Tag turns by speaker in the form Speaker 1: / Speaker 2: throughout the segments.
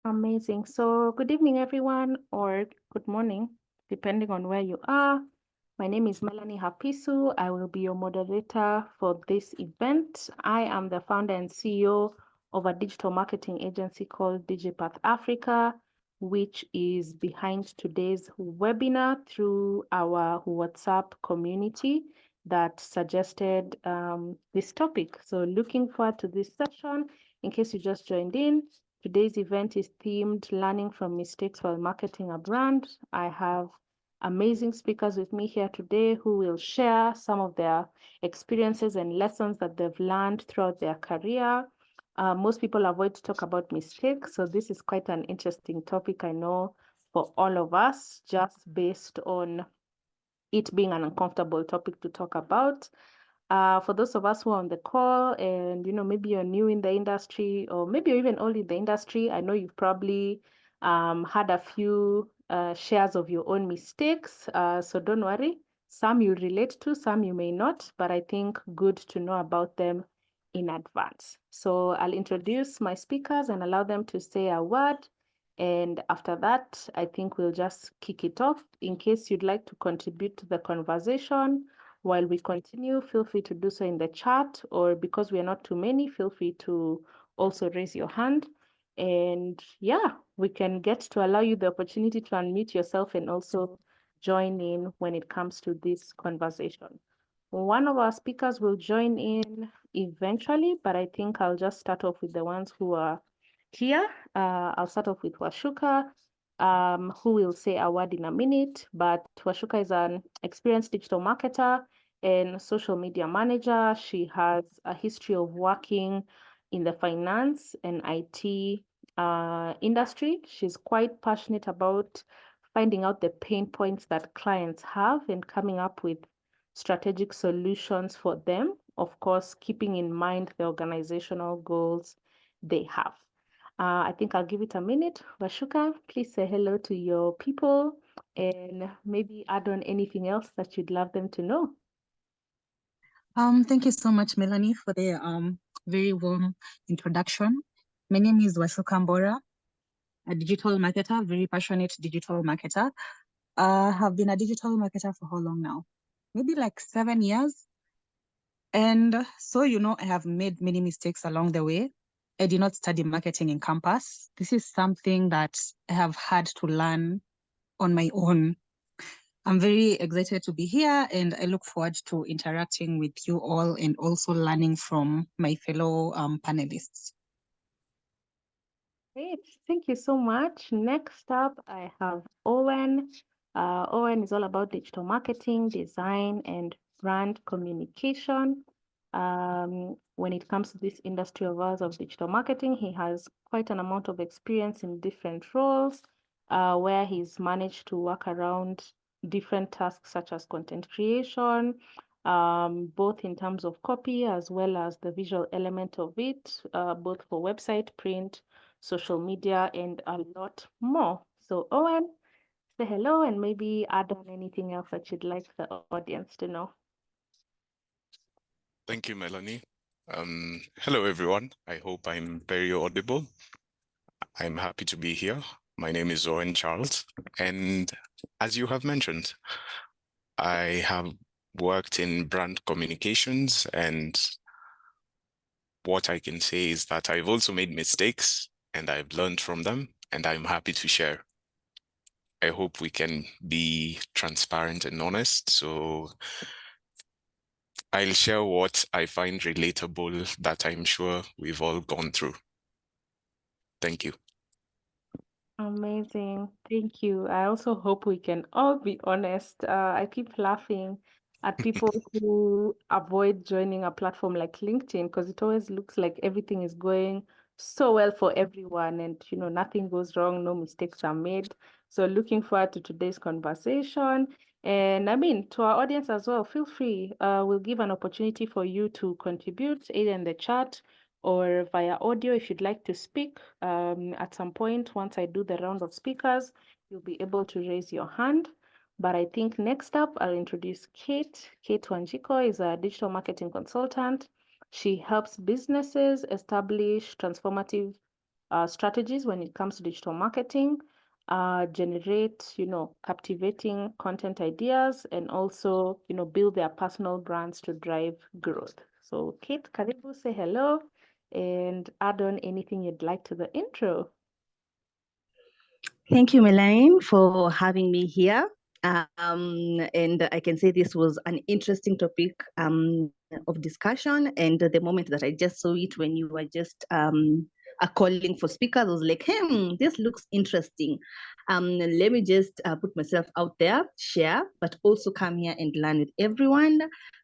Speaker 1: Amazing. So good evening, everyone, or good morning, depending on where you are. My name is Melanie Hapisu. I will be your moderator for this event. I am the founder and CEO of a digital marketing agency called Digipath Africa, which is behind today's webinar through our WhatsApp community that suggested this topic. So looking forward to this session. In case you just joined in, today's event is themed Learning from Mistakes While Marketing a Brand. I have amazing speakers with me here today who will share some of their experiences and lessons that they've learned throughout their career. Most people avoid to talk about mistakes, so this is quite an interesting topic, I know, for all of us, just based on it being an uncomfortable topic to talk about. For those of us who are on the call and, maybe you're new in the industry or maybe you're even old in the industry, I know you've probably had a few shares of your own mistakes. So don't worry. Some you relate to, some you may not, but I think good to know about them in advance. So I'll introduce my speakers and allow them to say a word. And after that, I think we'll just kick it off. In case you'd like to contribute to the conversation, while we continue, feel free to do so in the chat, or because we are not too many, feel free to also raise your hand. And yeah, we can get to allow you the opportunity to unmute yourself and also join in when it comes to this conversation. One of our speakers will join in eventually, but I think I'll just start off with the ones who are here. I'll start off with Washuka, who will say a word in a minute, but Washuka is an experienced digital marketer and social media manager. She has a history of working in the finance and IT industry. She's quite passionate about finding out the pain points that clients have and coming up with strategic solutions for them, of course, keeping in mind the organizational goals they have. I think I'll give it a minute. Washuka, please say hello to your people and maybe add on anything else that you'd love them to know.
Speaker 2: Thank you so much, Melanie, for the very warm introduction. My name is Washuka Mbora, a digital marketer, very passionate digital marketer. Have been a digital marketer for how long now? Maybe like 7 years. And so, I have made many mistakes along the way. I did not study marketing in campus. This is something that I have had to learn on my own. I'm very excited to be here and I look forward to interacting with you all and also learning from my fellow panelists.
Speaker 1: Great, thank you so much. Next up, I have Owen. Owen is all about digital marketing, design, and brand communication. When it comes to this industry of ours of digital marketing, he has quite an amount of experience in different roles, where he's managed to work around different tasks such as content creation, both in terms of copy as well as the visual element of it, both for website, print, social media, and a lot more. So Owen, say hello and maybe add on anything else that you'd like the audience to know.
Speaker 3: Thank you, Melanie. Hello, everyone. I hope I'm very audible. I'm happy to be here. My name is Owen Charles. And as you have mentioned, I have worked in brand communications, and what I can say is that I've also made mistakes and I've learned from them, and I'm happy to share. I hope we can be transparent and honest. So I'll share what I find relatable that I'm sure we've all gone through. Thank you.
Speaker 1: Amazing. Thank you. I also hope we can all be honest. I keep laughing at people who avoid joining a platform like LinkedIn because it always looks like everything is going so well for everyone and nothing goes wrong, no mistakes are made. So looking forward to today's conversation. And I mean, to our audience as well, feel free. We'll give an opportunity for you to contribute either in the chat or via audio if you'd like to speak. At some point, once I do the round of speakers, you'll be able to raise your hand. But I think next up, I'll introduce Kate. Kate Wanjiru is a digital marketing consultant. She helps businesses establish transformative strategies when it comes to digital marketing, generate, captivating content ideas, and also, build their personal brands to drive growth. So Kate, karibu, say hello and add on anything you'd like to the intro.
Speaker 4: Thank you, Melanie, for having me here. And I can say this was an interesting topic of discussion. And the moment that I just saw it when you were just calling for speakers, I was like, this looks interesting. Let me just put myself out there, share, but also come here and learn with everyone.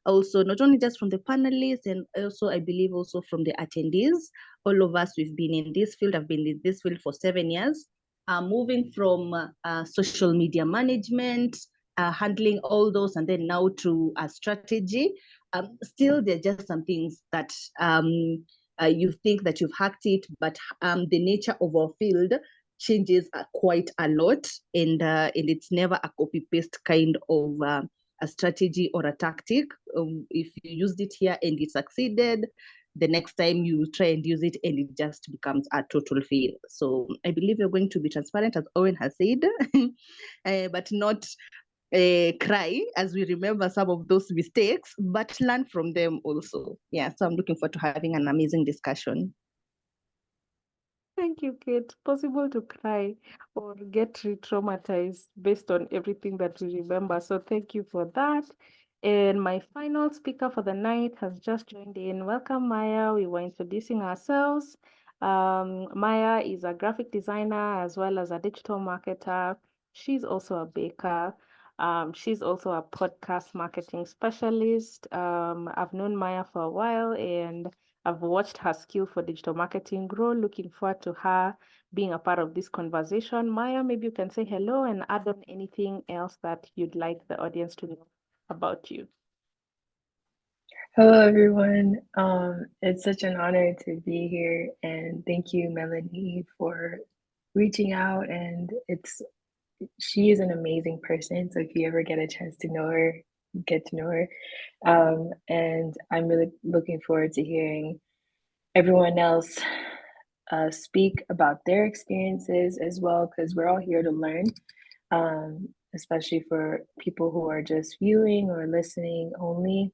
Speaker 4: Also, not only just from the panelists, and also I believe also from the attendees. All of us, we've been in this field. I've been in this field for 7 years. Moving from social media management, handling all those, and then now to strategy. Still, there are just some things that you think that you've hacked it, but the nature of our field changes quite a lot, and it's never a copy-paste kind of a strategy or a tactic. If you used it here and it succeeded, the next time you try and use it and it just becomes a total fail. So I believe you're going to be transparent, as Owen has said, but not cry as we remember some of those mistakes, but learn from them also. Yeah, so I'm looking forward to having an amazing discussion.
Speaker 1: Thank you, Kate. Possible to cry or get re-traumatized based on everything that we remember. So thank you for that. And my final speaker for the night has just joined in. Welcome, Maya. We were introducing ourselves. Maya is a graphic designer as well as a digital marketer. She's also a baker. She's also a podcast marketing specialist. I've known Maya for a while and I've watched her skill for digital marketing grow. Looking forward to her being a part of this conversation. Maya, maybe you can say hello and add on anything else that you'd like the audience to know about you.
Speaker 5: Hello, everyone. It's such an honor to be here, and thank you, Melanie, for reaching out. And she is an amazing person. So if you ever get a chance to know her, get to know her. And I'm really looking forward to hearing everyone else speak about their experiences as well, because we're all here to learn. Especially for people who are just viewing or listening only.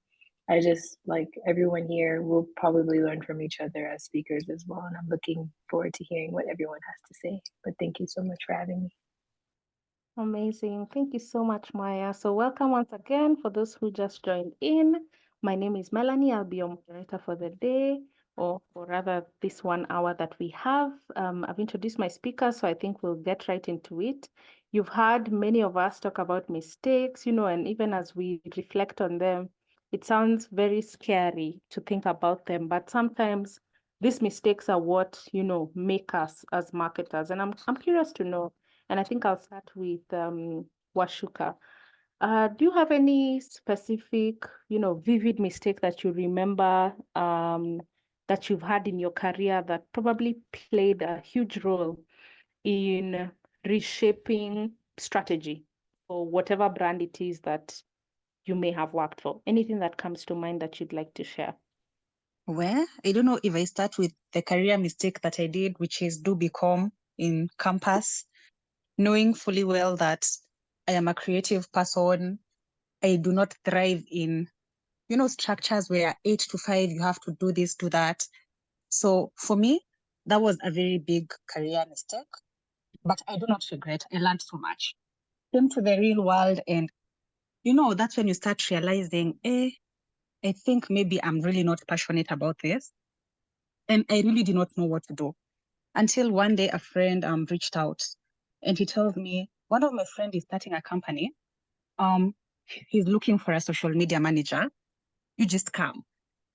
Speaker 5: I just like everyone here will probably learn from each other as speakers as well. And I'm looking forward to hearing what everyone has to say. But thank you so much for having me.
Speaker 1: Amazing. Thank you so much, Maya. So welcome once again for those who just joined in. My name is Melanie. I'll be your moderator for the day, or rather this 1 hour that we have. I've introduced my speakers, so I think we'll get right into it. You've heard many of us talk about mistakes, and even as we reflect on them, it sounds very scary to think about them, but sometimes these mistakes are what, make us as marketers. And I'm curious to know, and I think I'll start with Washuka. Do you have any specific, vivid mistake that you remember that you've had in your career that probably played a huge role in reshaping strategy or whatever brand it is that you may have worked for? Anything that comes to mind that you'd like to share?
Speaker 2: Well, I don't know if I start with the career mistake that I did, which is do become in campus, knowing fully well that I am a creative person. I do not thrive in, structures where 8 to 5, you have to do this, do that. So for me, that was a very big career mistake, but I do not regret. I learned so much. Came to the real world, and that's when you start realizing, I think maybe I'm really not passionate about this. And I really did not know what to do. Until one day a friend reached out and he tells me, one of my friends is starting a company. He's looking for a social media manager. You just come.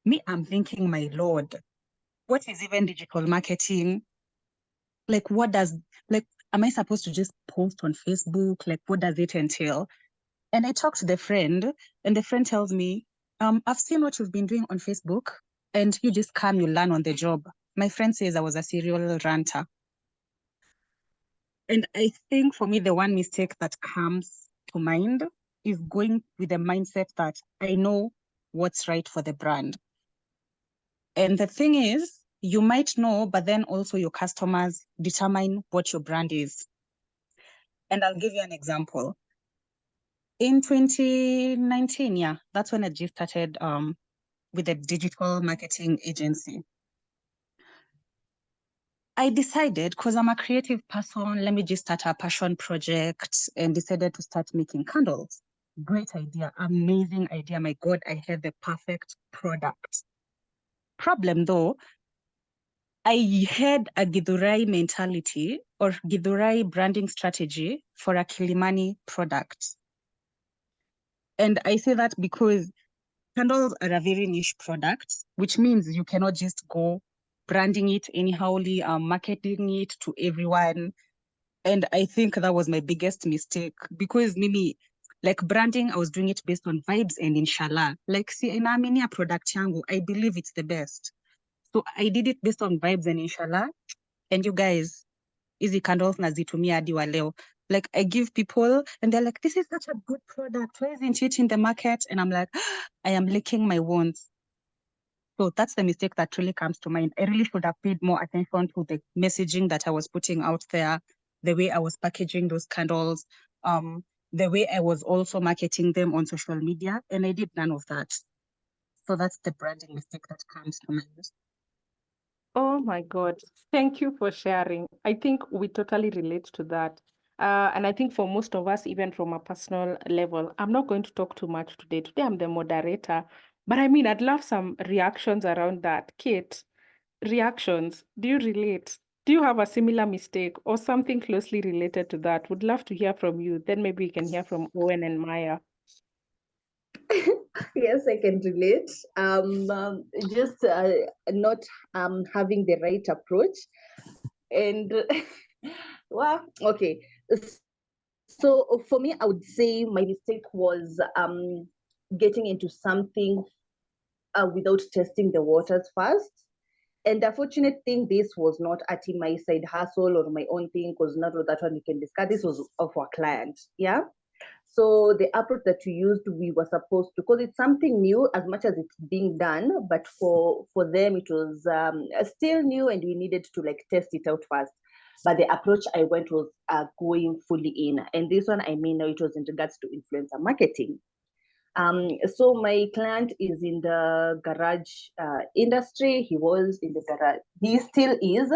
Speaker 2: Me, I'm thinking, my Lord, what is even digital marketing? Like, am I supposed to just post on Facebook? Like, what does it entail? And I talked to the friend, and the friend tells me, I've seen what you've been doing on Facebook, and you just come, you learn on the job. My friend says I was a serial ranter. And I think for me, the one mistake that comes to mind is going with the mindset that I know what's right for the brand. And the thing is, you might know, but then also your customers determine what your brand is. And I'll give you an example. In 2019, yeah, that's when I just started with a digital marketing agency. I decided, because I'm a creative person, let me just start a passion project, and decided to start making candles. Great idea, amazing idea. My God, I had the perfect product. Problem though, I had a Githurai mentality or Githurai branding strategy for a Kilimani product. And I say that because candles are a very niche product, which means you cannot just go branding it anyhowly, marketing it to everyone. And I think that was my biggest mistake because Mimi, like branding, I was doing it based on vibes and inshallah. Like, see, in a product yangu, I believe it's the best. So I did it based on vibes and inshallah. And you guys, easy candles nazitumia hadi wa leo. Like I give people and they're like, this is such a good product. Why isn't it in the market? And I'm like, I am licking my wounds. So that's the mistake that really comes to mind. I really should have paid more attention to the messaging that I was putting out there, the way I was packaging those candles, the way I was also marketing them on social media. And I did none of that. So that's the branding mistake that comes to mind.
Speaker 1: Oh my God. Thank you for sharing. I think we totally relate to that. And I think for most of us, even from a personal level, I'm not going to talk too much today. Today, I'm the moderator. But I mean, I'd love some reactions around that. Kate, reactions. Do you relate? Do you have a similar mistake or something closely related to that? Would love to hear from you. Then maybe we can hear from Owen and Maya.
Speaker 4: Yes, I can relate. Just not having the right approach. And well, okay. So for me, I would say my mistake was getting into something without testing the waters first. And the fortunate thing, this was not at my side hustle or my own thing, because not all that one we can discuss. This was of our client. Yeah. So the approach that we used, we were supposed to, because it's something new as much as it's being done, but for them it was still new and we needed to like test it out first. But the approach I went was going fully in. And this one, I mean, it was in regards to influencer marketing. So my client is in the garage industry. He was in the garage. He still is.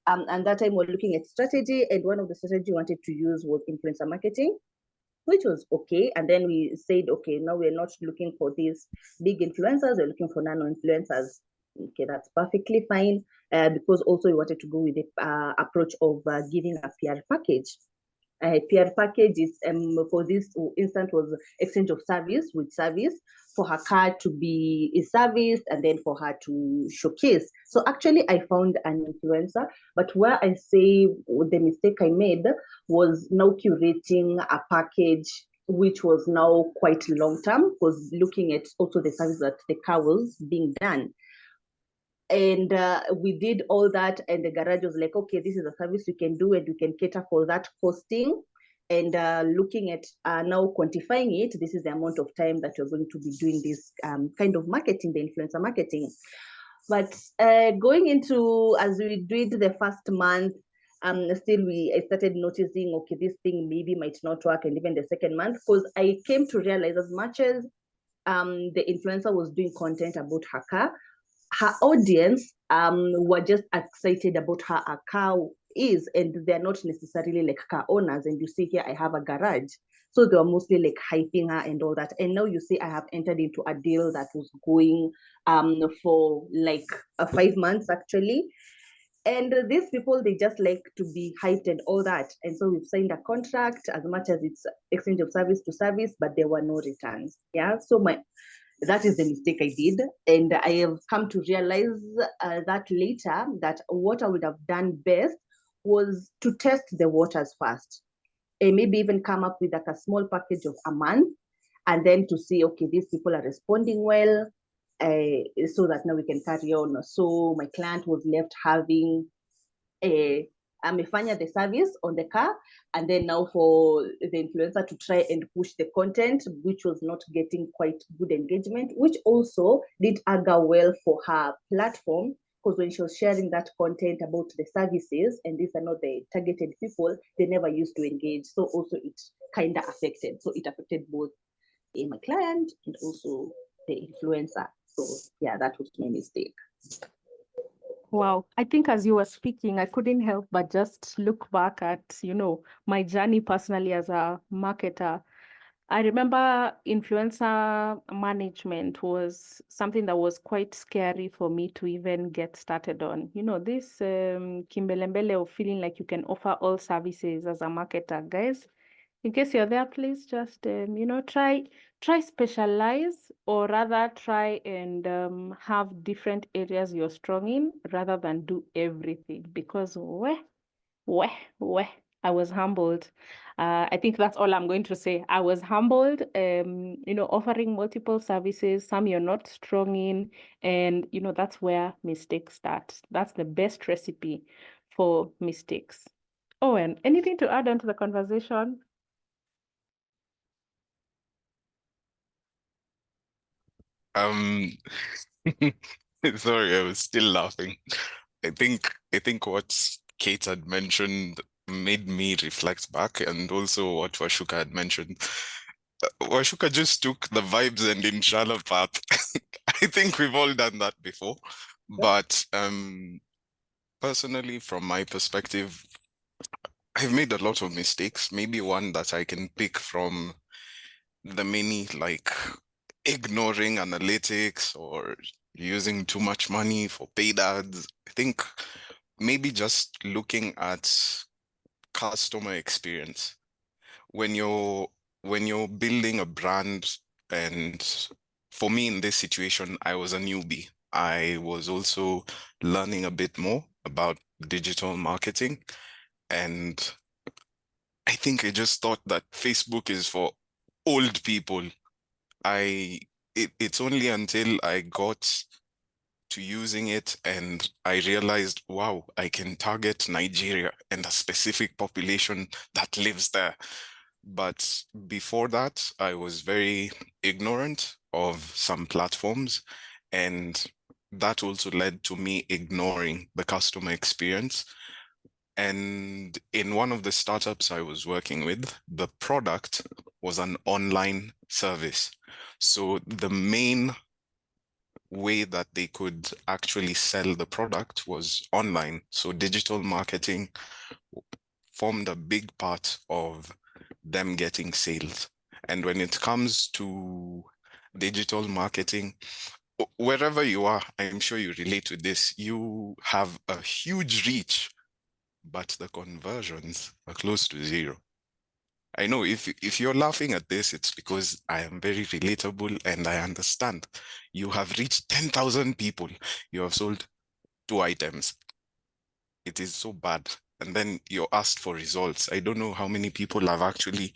Speaker 4: And that time we're looking at strategy, and one of the strategy we wanted to use was influencer marketing, which was okay. And then we said, okay, now we're not looking for these big influencers, we're looking for nano influencers. Okay, that's perfectly fine, because also we wanted to go with the approach of giving a PR package. PR package is for this instance was exchange of service with service, for her car to be serviced and then for her to showcase. So actually I found an influencer, but where I say the mistake I made was now curating a package which was now quite long term, because looking at also the service that the car was being done. And we did all that, and the garage was like, okay, this is a service we can do and we can cater for that costing. And looking at now quantifying it, this is the amount of time that you're going to be doing this kind of marketing, the influencer marketing. But going into, as we did the first month, still I started noticing, okay, this thing maybe might not work. And even the second month, because I came to realize as much as the influencer was doing content about her car, her audience were just excited about how a car is, and they're not necessarily like car owners. And you see here, I have a garage. So they were mostly like hyping her and all that. And now you see I have entered into a deal that was going for like 5 months actually. And these people, they just like to be hyped and all that. And so we've signed a contract as much as it's exchange of service to service, but there were no returns. Yeah. So that is the mistake I did. And I have come to realize that later, that what I would have done best was to test the waters first. And maybe even come up with like a small package of a month, and then to see, okay, these people are responding well, so that now we can carry on. So my client was left having amefanya the service on the car, and then now for the influencer to try and push the content, which was not getting quite good engagement, which also did augur well for her platform, because when she was sharing that content about the services, and these are not the targeted people, they never used to engage. So also it kind of affected. So it affected both my client and also the influencer. So yeah, that was my mistake.
Speaker 1: Wow. I think as you were speaking, I couldn't help but just look back at, my journey personally as a marketer. I remember influencer management was something that was quite scary for me to even get started on. This kimbelembele of feeling like you can offer all services as a marketer. Guys, in case you're there, please just, try specialize, or rather try and have different areas you're strong in rather than do everything, because I was humbled. I think that's all I'm going to say. I was humbled, offering multiple services, some you're not strong in, and, that's where mistakes start. That's the best recipe for mistakes. Owen, anything to add on to the conversation?
Speaker 3: Um, sorry, I was still laughing. I think what Kate had mentioned made me reflect back, and also what Washuka had mentioned. Washuka just took the vibes and inshallah path. I think we've all done that before. But personally, from my perspective, I've made a lot of mistakes. Maybe one that I can pick from the many, like ignoring analytics or using too much money for paid ads. I think maybe just looking at customer experience. When you're building a brand, and for me in this situation, I was a newbie. I was also learning a bit more about digital marketing, and I think I just thought that Facebook is for old people. It's only until I got to using it and I realized, wow, I can target Nigeria and a specific population that lives there. But before that, I was very ignorant of some platforms, and that also led to me ignoring the customer experience. And in one of the startups I was working with, the product was an online service. So the main way that they could actually sell the product was online. So digital marketing formed a big part of them getting sales. And when it comes to digital marketing, wherever you are, I'm sure you relate to this, you have a huge reach, but the conversions are close to zero. I know if you're laughing at this, it's because I am very relatable and I understand. You have reached 10,000 people. You have sold 2 items. It is so bad. And then you're asked for results. I don't know how many people have actually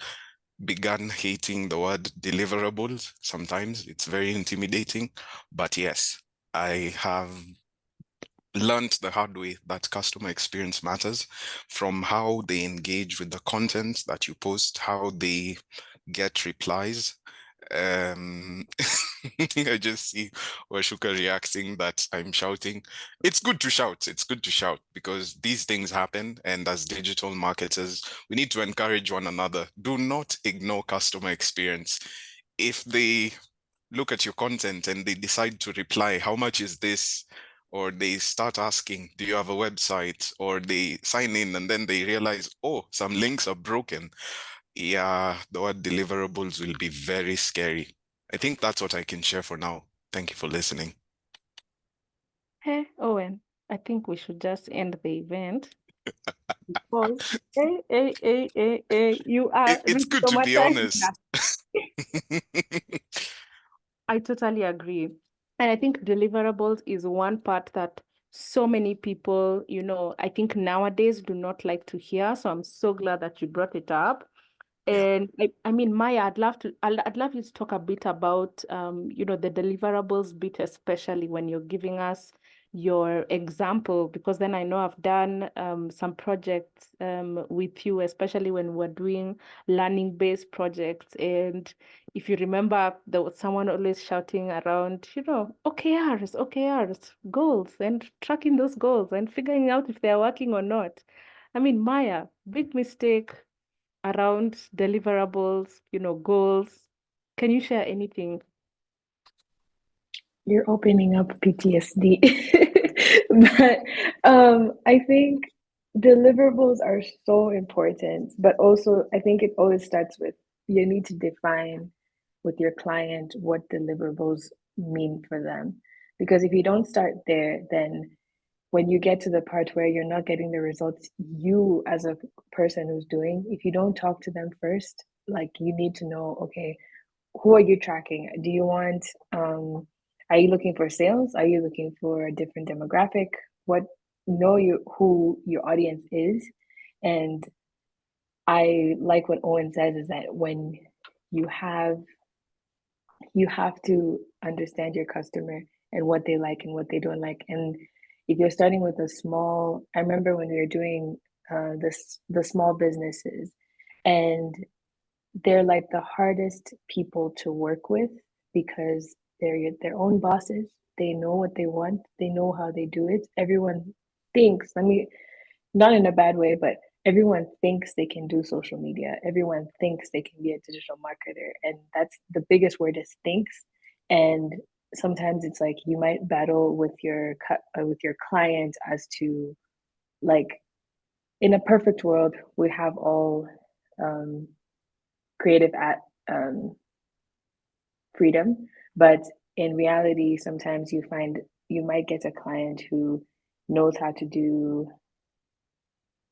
Speaker 3: begun hating the word deliverables. Sometimes it's very intimidating. But yes, I have learned the hard way that customer experience matters, from how they engage with the content that you post, how they get replies. I just see Washuka reacting that I'm shouting. It's good to shout. It's good to shout because these things happen. And as digital marketers, we need to encourage one another. Do not ignore customer experience. If they look at your content and they decide to reply, how much is this? Or they start asking, do you have a website? Or they sign in and then they realize, oh, some links are broken. Yeah, the word deliverables will be very scary. I think that's what I can share for now. Thank you for listening.
Speaker 1: Hey, Owen, I think we should just end the event. Because, you are
Speaker 3: It's
Speaker 1: really
Speaker 3: good to be
Speaker 1: traumatizing
Speaker 3: honest.
Speaker 1: us. I totally agree. And I think deliverables is one part that so many people, I think nowadays do not like to hear. So I'm so glad that you brought it up.
Speaker 3: Yeah.
Speaker 1: And I mean, Maya, I'd love you to talk a bit about, the deliverables bit, especially when you're giving us, your example, because then I know I've done some projects with you, especially when we're doing learning-based projects. And if you remember, there was someone always shouting around, OKRs, goals, and tracking those goals and figuring out if they're working or not. I mean, Maya, big mistake around deliverables, goals. Can you share anything?
Speaker 5: You're opening up PTSD. But I think deliverables are so important, but also I think it always starts with you need to define with your client what deliverables mean for them. Because if you don't start there, then when you get to the part where you're not getting the results you as a person who's doing, if you don't talk to them first, like you need to know, okay, who are you tracking? Do you want are you looking for sales? Are you looking for a different demographic? What know who your audience is. And I like what Owen says is that when you have to understand your customer and what they like and what they don't like. And if you're starting with a small, I remember when we were doing the small businesses, and they're like the hardest people to work with because they're their own bosses. They know what they want. They know how they do it. Everyone thinks, not in a bad way, but everyone thinks they can do social media. Everyone thinks they can be a digital marketer. And that's the biggest word is thinks. And sometimes it's like you might battle with your client as to, like, in a perfect world, we have all creative freedom, but in reality, sometimes you find you might get a client who knows how to do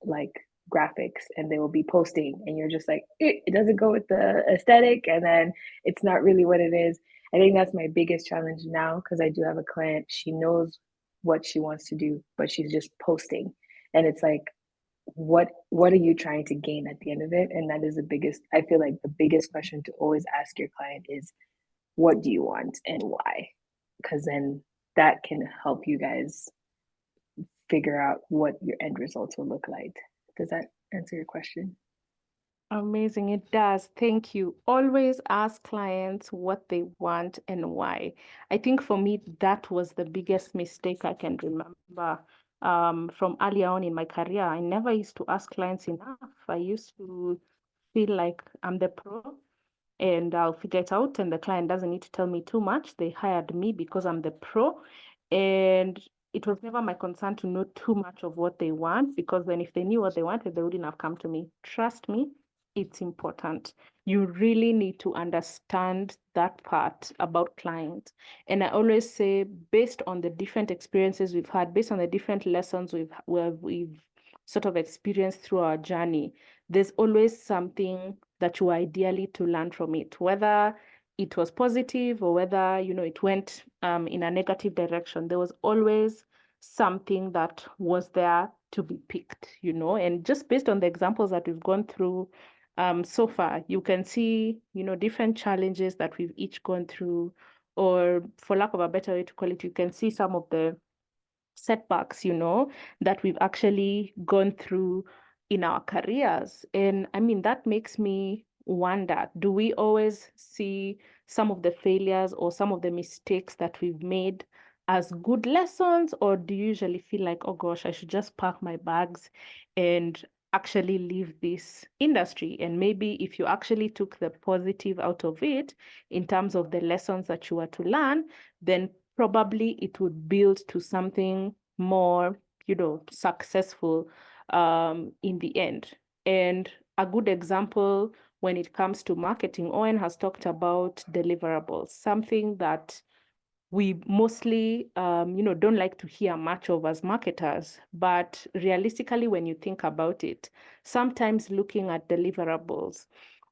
Speaker 5: like graphics, and they will be posting, and you're just like, it doesn't go with the aesthetic, and then it's not really what it is. I think that's my biggest challenge now, because I do have a client, she knows what she wants to do, but she's just posting, and it's like, what are you trying to gain at the end of it? And that is I feel like the biggest question to always ask your client is, what do you want and why? Because then that can help you guys figure out what your end results will look like. Does that answer your question?
Speaker 1: Amazing, it does. Thank you. Always ask clients what they want and why. I think for me, that was the biggest mistake I can remember from earlier on in my career. I never used to ask clients enough. I used to feel like I'm the pro and I'll figure it out, and the client doesn't need to tell me too much. They hired me because I'm the pro, and it was never my concern to know too much of what they want, because then if they knew what they wanted, they wouldn't have come to me. Trust me, it's important. You really need to understand that part about clients. And I always say, based on the different experiences we've had, based on the different lessons we've sort of experienced through our journey, there's always something that you ideally to learn from it, whether it was positive or whether, it went in a negative direction. There was always something that was there to be picked, and just based on the examples that we've gone through so far, you can see, different challenges that we've each gone through, or for lack of a better way to call it, you can see some of the setbacks, that we've actually gone through in our careers. And I mean, that makes me wonder, do we always see some of the failures or some of the mistakes that we've made as good lessons, or do you usually feel like, oh gosh, I should just pack my bags and actually leave this industry? And maybe if you actually took the positive out of it in terms of the lessons that you were to learn, then probably it would build to something more, successful in the end. And a good example when it comes to marketing, Owen has talked about deliverables, something that we mostly, don't like to hear much of as marketers. But realistically, when you think about it, sometimes looking at deliverables,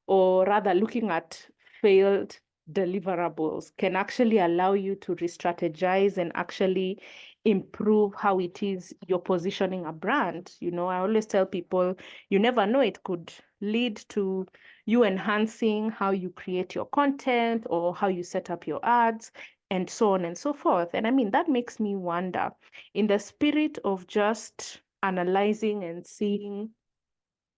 Speaker 1: or rather looking at failed deliverables, can actually allow you to re-strategize and actually improve how it is you're positioning a brand. I always tell people, you never know, it could lead to you enhancing how you create your content or how you set up your ads. and so on and so forth. And I mean, that makes me wonder, in the spirit of just analyzing and seeing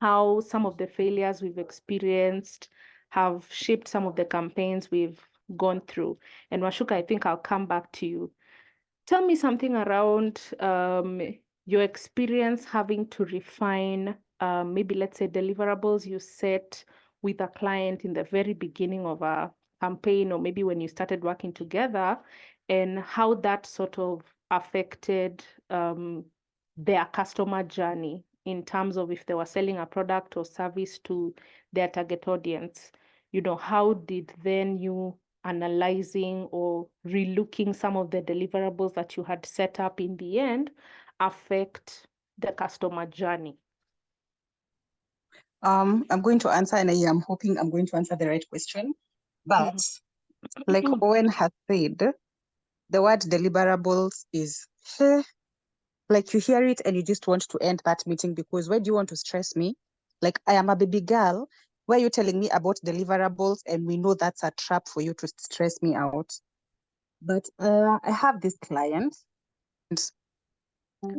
Speaker 1: how some of the failures we've experienced have shaped some of the campaigns we've gone through. And Washuka, I think I'll come back to you. Tell me something around your experience having to refine maybe, let's say, deliverables you set with a client in the very beginning of a campaign, or maybe when you started working together, and how that sort of affected their customer journey in terms of if they were selling a product or service to their target audience. You know, how did then you analyzing or relooking some of the deliverables that you had set up in the end affect the customer journey?
Speaker 2: I'm going to answer, and I am hoping I'm going to answer the right question. But like Owen has said, the word deliverables is like you hear it and you just want to end that meeting, because why do you want to stress me? Like, I am a baby girl. Why are you telling me about deliverables? And we know that's a trap for you to stress me out. But I have this client, and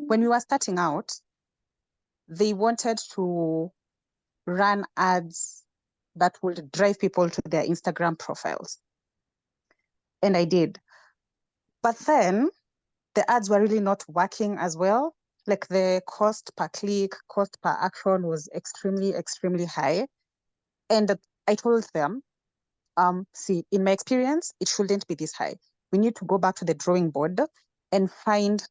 Speaker 2: when we were starting out, they wanted to run ads that would drive people to their Instagram profiles. And I did. But then the ads were really not working as well. Like, the cost per click, cost per action was extremely, extremely high. And I told them, see, in my experience, it shouldn't be this high. We need to go back to the drawing board and find,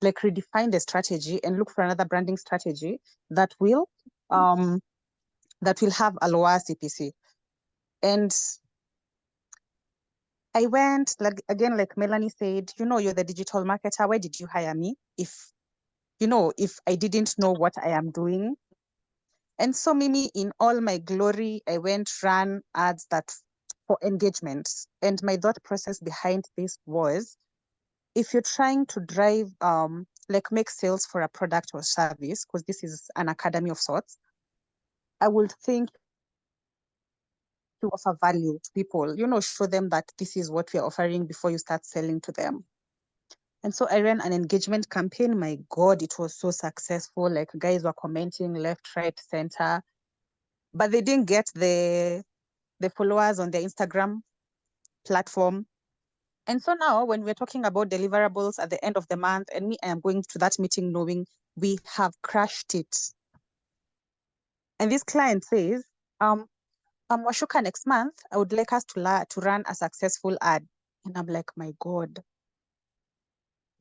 Speaker 2: like, redefine the strategy and look for another branding strategy that will have a lower CPC. And I went, like, again, like Melanie said, you know, you're the digital marketer. Why did you hire me if I didn't know what I am doing? And so Mimi, in all my glory, I went, ran ads that for engagement. And my thought process behind this was, if you're trying to drive, like, make sales for a product or service, because this is an academy of sorts, I would think to offer value to people, you know, show them that this is what we're offering before you start selling to them. And so I ran an engagement campaign. My God, it was so successful. Like, guys were commenting left, right, center, but they didn't get the followers on their Instagram platform. And so now when we're talking about deliverables at the end of the month, and me, I am going to that meeting knowing we have crushed it. And this client says, Washuka, next month, I would like us to run a successful ad. And I'm like, my God,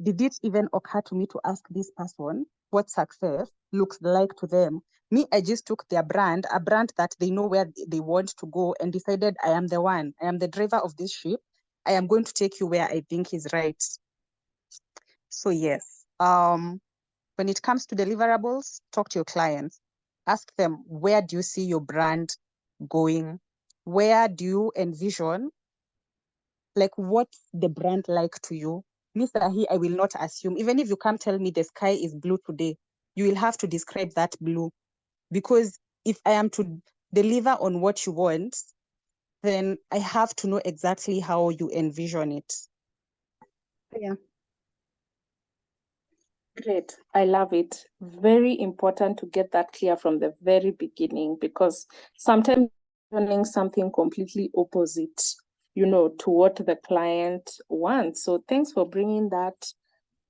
Speaker 2: did it even occur to me to ask this person what success looks like to them? Me, I just took their brand, a brand that they know where they want to go, and decided I am the one. I am the driver of this ship. I am going to take you where I think is right. So yes, when it comes to deliverables, talk to your clients. Ask them, where do you see your brand going? Where do you envision, like, what's the brand like to you? Mr. He, I will not assume. Even if you can't tell me the sky is blue today, you will have to describe that blue. Because if I am to deliver on what you want, then I have to know exactly how you envision it. Yeah.
Speaker 1: Great. I love it. Very important to get that clear from the very beginning, because sometimes running something completely opposite, you know, to what the client wants. So thanks for bringing that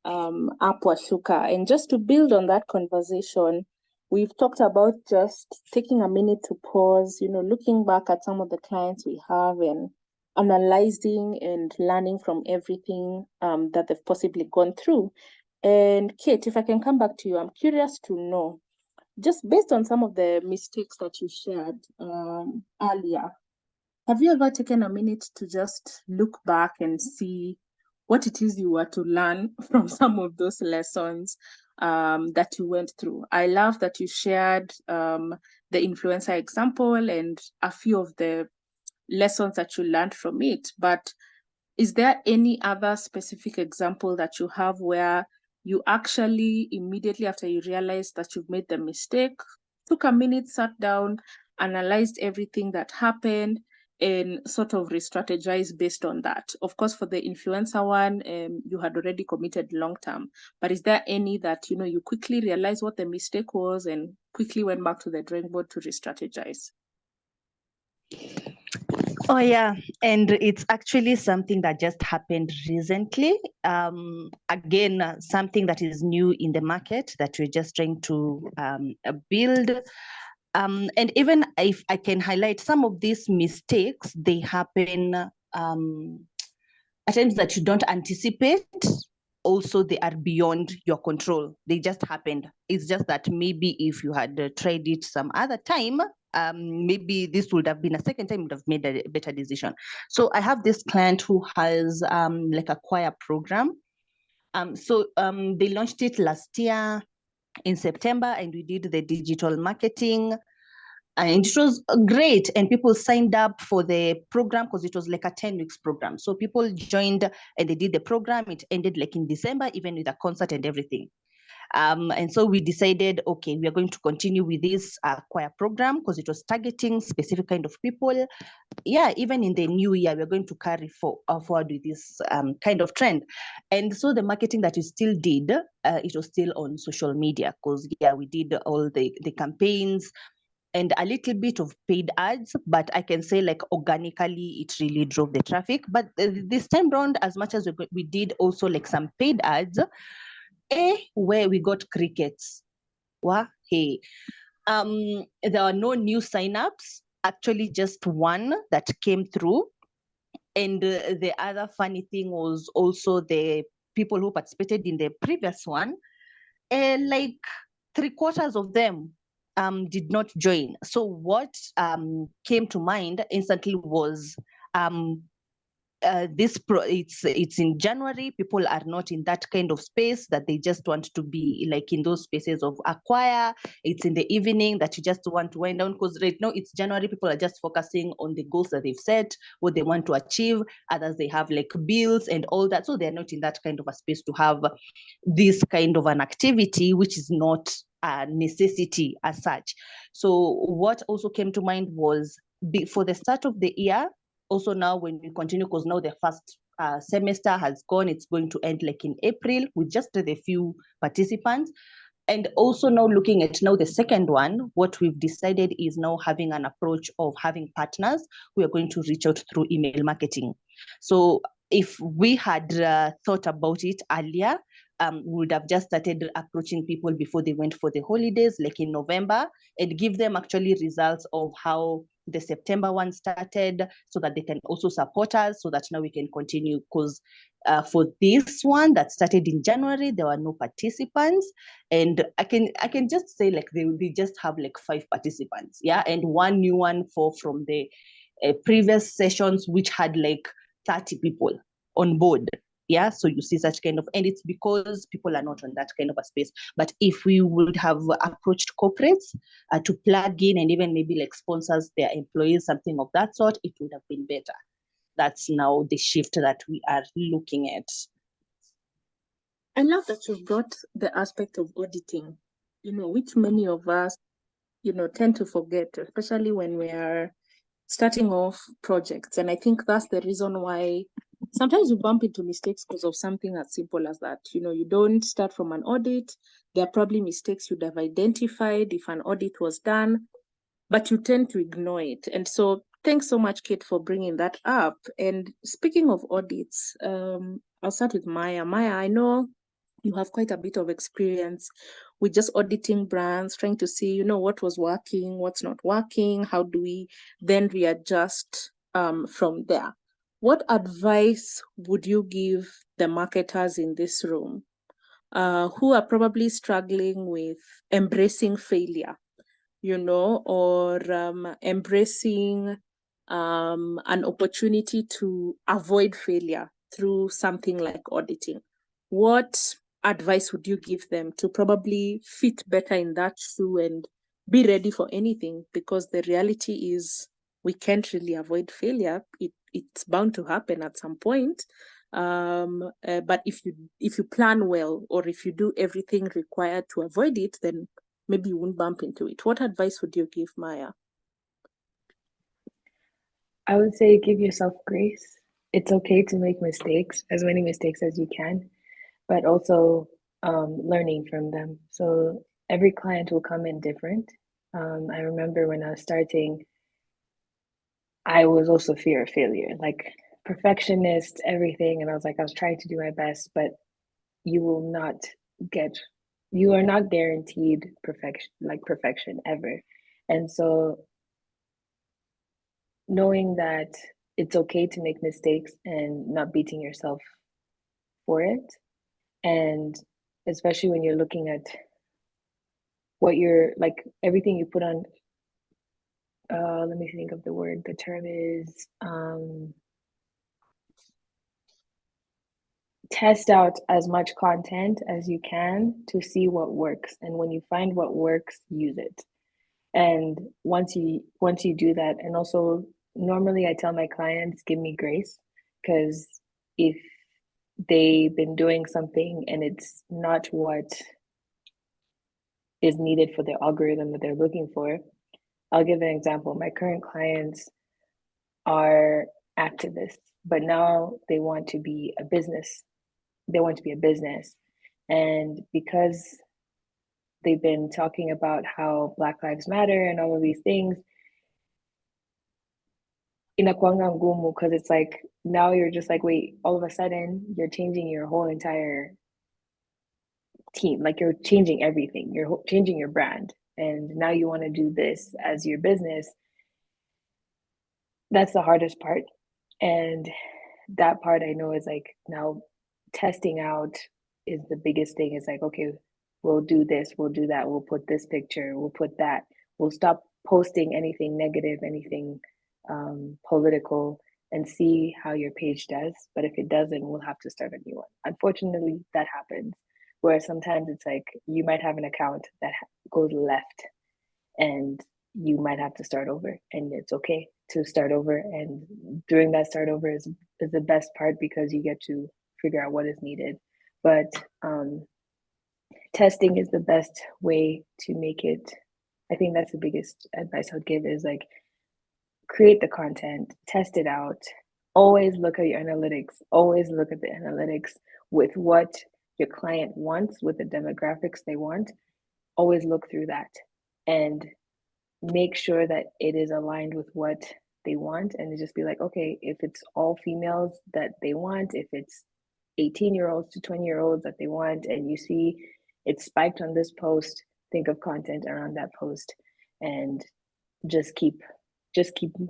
Speaker 1: up, Washuka. And just to build on that conversation, we've talked about just taking a minute to pause, you know, looking back at some of the clients we have and analyzing and learning from everything that they've possibly gone through. And Kate, if I can come back to you, I'm curious to know, just based on some of the mistakes that you shared earlier, have you ever taken a minute to just look back and see what it is you were to learn from some of those lessons that you went through? I love that you shared the influencer example and a few of the lessons that you learned from it, but is there any other specific example that you have where you actually immediately after you realized that you've made the mistake, took a minute, sat down, analyzed everything that happened, and sort of re-strategize based on that? Of course, for the influencer one, you had already committed long term, but is there any that, you quickly realized what the mistake was and quickly went back to the drawing board to re-strategize?
Speaker 4: Oh yeah, and it's actually something that just happened recently. Again, something that is new in the market that we're just trying to build. And even if I can highlight some of these mistakes, they happen at times that you don't anticipate. Also, they are beyond your control. They just happened. It's just that maybe if you had tried it some other time, maybe this would have been a second time, would have made a better decision. So I have this client who has like a choir program. They launched it last year in September, and we did the digital marketing. And it was great, and people signed up for the program because it was like a 10 weeks program. So people joined and they did the program. It ended like in December, even with a concert and everything. And so we decided, okay, we are going to continue with this choir program because it was targeting specific kind of people. Yeah, even in the new year, we're going to carry forward with this kind of trend. And so the marketing that we still did, it was still on social media because, yeah, we did all the campaigns and a little bit of paid ads, but I can say like organically, it really drove the traffic. But this time round, as much as we did also like some paid ads, where we got crickets. Hey, there are no new signups, actually just one that came through. And the other funny thing was also the people who participated in the previous one, like 3/4 of them did not join. So what came to mind instantly was it's in January. People are not in that kind of space that they just want to be like in those spaces of acquire. It's in the evening that you just want to wind down because right now it's January. People are just focusing on the goals that they've set, what they want to achieve. Others, they have like bills and all that. So they're not in that kind of a space to have this kind of an activity, which is not a necessity as such. So what also came to mind was for the start of the year, also now when we continue, because now the first semester has gone, it's going to end like in April with just a few participants. And also now looking at now the second one, what we've decided is now having an approach of having partners. We are going to reach out through email marketing. So if we had thought about it earlier, we would have just started approaching people before they went for the holidays, like in November, and give them actually results of how the September one started so that they can also support us so that now we can continue because for this one that started in January, there were no participants. And I can just say like they just have like 5 participants, yeah, and one new one from the previous sessions, which had like 30 people on board. Yeah, so you see such kind of, and it's because people are not on that kind of a space. But if we would have approached corporates to plug in and even maybe like sponsors their employees, something of that sort, it would have been better. That's now the shift that we are looking at.
Speaker 1: I love that you've brought the aspect of auditing, which many of us, tend to forget, especially when we are starting off projects. And I think that's the reason why sometimes we bump into mistakes because of something as simple as that. You don't start from an audit. There are probably mistakes you'd have identified if an audit was done, but you tend to ignore it. And so thanks so much, Kate, for bringing that up. And speaking of audits, I'll start with Maya. Maya, I know you have quite a bit of experience with just auditing brands, trying to see, what was working, what's not working, how do we then readjust from there. What advice would you give the marketers in this room who are probably struggling with embracing failure, or embracing an opportunity to avoid failure through something like auditing? What advice would you give them to probably fit better in that shoe and be ready for anything? Because the reality is we can't really avoid failure. It's bound to happen at some point. But if you plan well, or if you do everything required to avoid it, then maybe you won't bump into it. What advice would you give, Maya?
Speaker 5: I would say give yourself grace. It's okay to make mistakes, as many mistakes as you can, but also learning from them. So every client will come in different. I remember when I was starting, I was also fear of failure, like perfectionist, everything. And I was trying to do my best, but you will not get, you are not guaranteed perfection ever. And so knowing that it's okay to make mistakes and not beating yourself for it. And especially when you're looking at what you're like, everything you put on, let me think of the word, the term is test out as much content as you can to see what works. And when you find what works, use it. And once you do that, and also normally I tell my clients, give me grace, because if they've been doing something and it's not what is needed for the algorithm that they're looking for, I'll give an example. My current clients are activists, but now they want to be a business. They want to be a business. And because they've been talking about how Black Lives Matter and all of these things, inakuanga ngumu, because it's like now you're just like, wait, all of a sudden you're changing your whole entire team, like you're changing everything, you're changing your brand, and now you want to do this as your business. That's the hardest part. And that part I know is like now testing out is the biggest thing. It's like, okay, we'll do this, we'll do that, we'll put this picture, we'll put that, we'll stop posting anything negative, anything political, and see how your page does. But if it doesn't, we'll have to start a new one. Unfortunately, that happens. Where sometimes it's like you might have an account that goes left and you might have to start over, and it's okay to start over. And during that start over is the best part, because you get to figure out what is needed. But testing is the best way to make it. I think that's the biggest advice I would give, is like create the content, test it out, always look at your analytics, always look at the analytics with what your client wants, with the demographics they want. Always look through that and make sure that it is aligned with what they want, and just be like, okay, if it's all females that they want, if it's 18-year-olds to 20-year-olds that they want, and you see it spiked on this post, think of content around that post, and just keep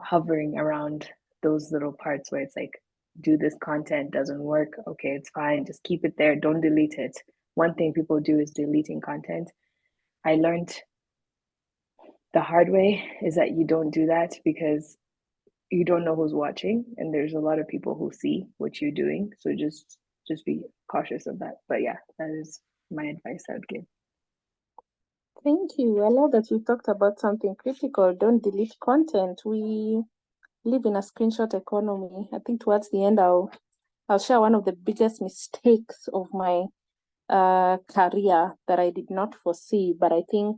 Speaker 5: hovering around those little parts where it's like, do this content, doesn't work, okay, it's fine, just keep it there, don't delete it. One thing people do is deleting content. I learned the hard way is that you don't do that, because you don't know who's watching, and there's a lot of people who see what you're doing. So just be cautious of that. But yeah, that is my advice I would give.
Speaker 1: Thank you. I love that you talked about something critical. Don't delete content. We live in a screenshot economy. I think towards the end, I'll share one of the biggest mistakes of my career that I did not foresee, but I think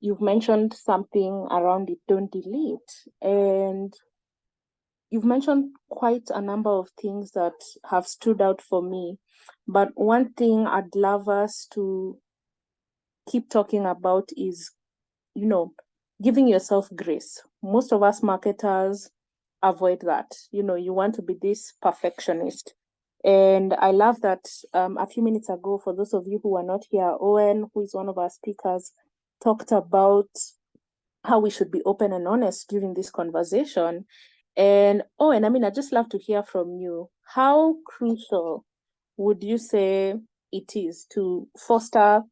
Speaker 1: you've mentioned something around it, don't delete. And you've mentioned quite a number of things that have stood out for me. But one thing I'd love us to keep talking about is, giving yourself grace. Most of us marketers avoid that. You want to be this perfectionist. And I love that a few minutes ago, for those of you who are not here, Owen, who is one of our speakers, talked about how we should be open and honest during this conversation. And Owen, I'd just love to hear from you. How crucial would you say it is to foster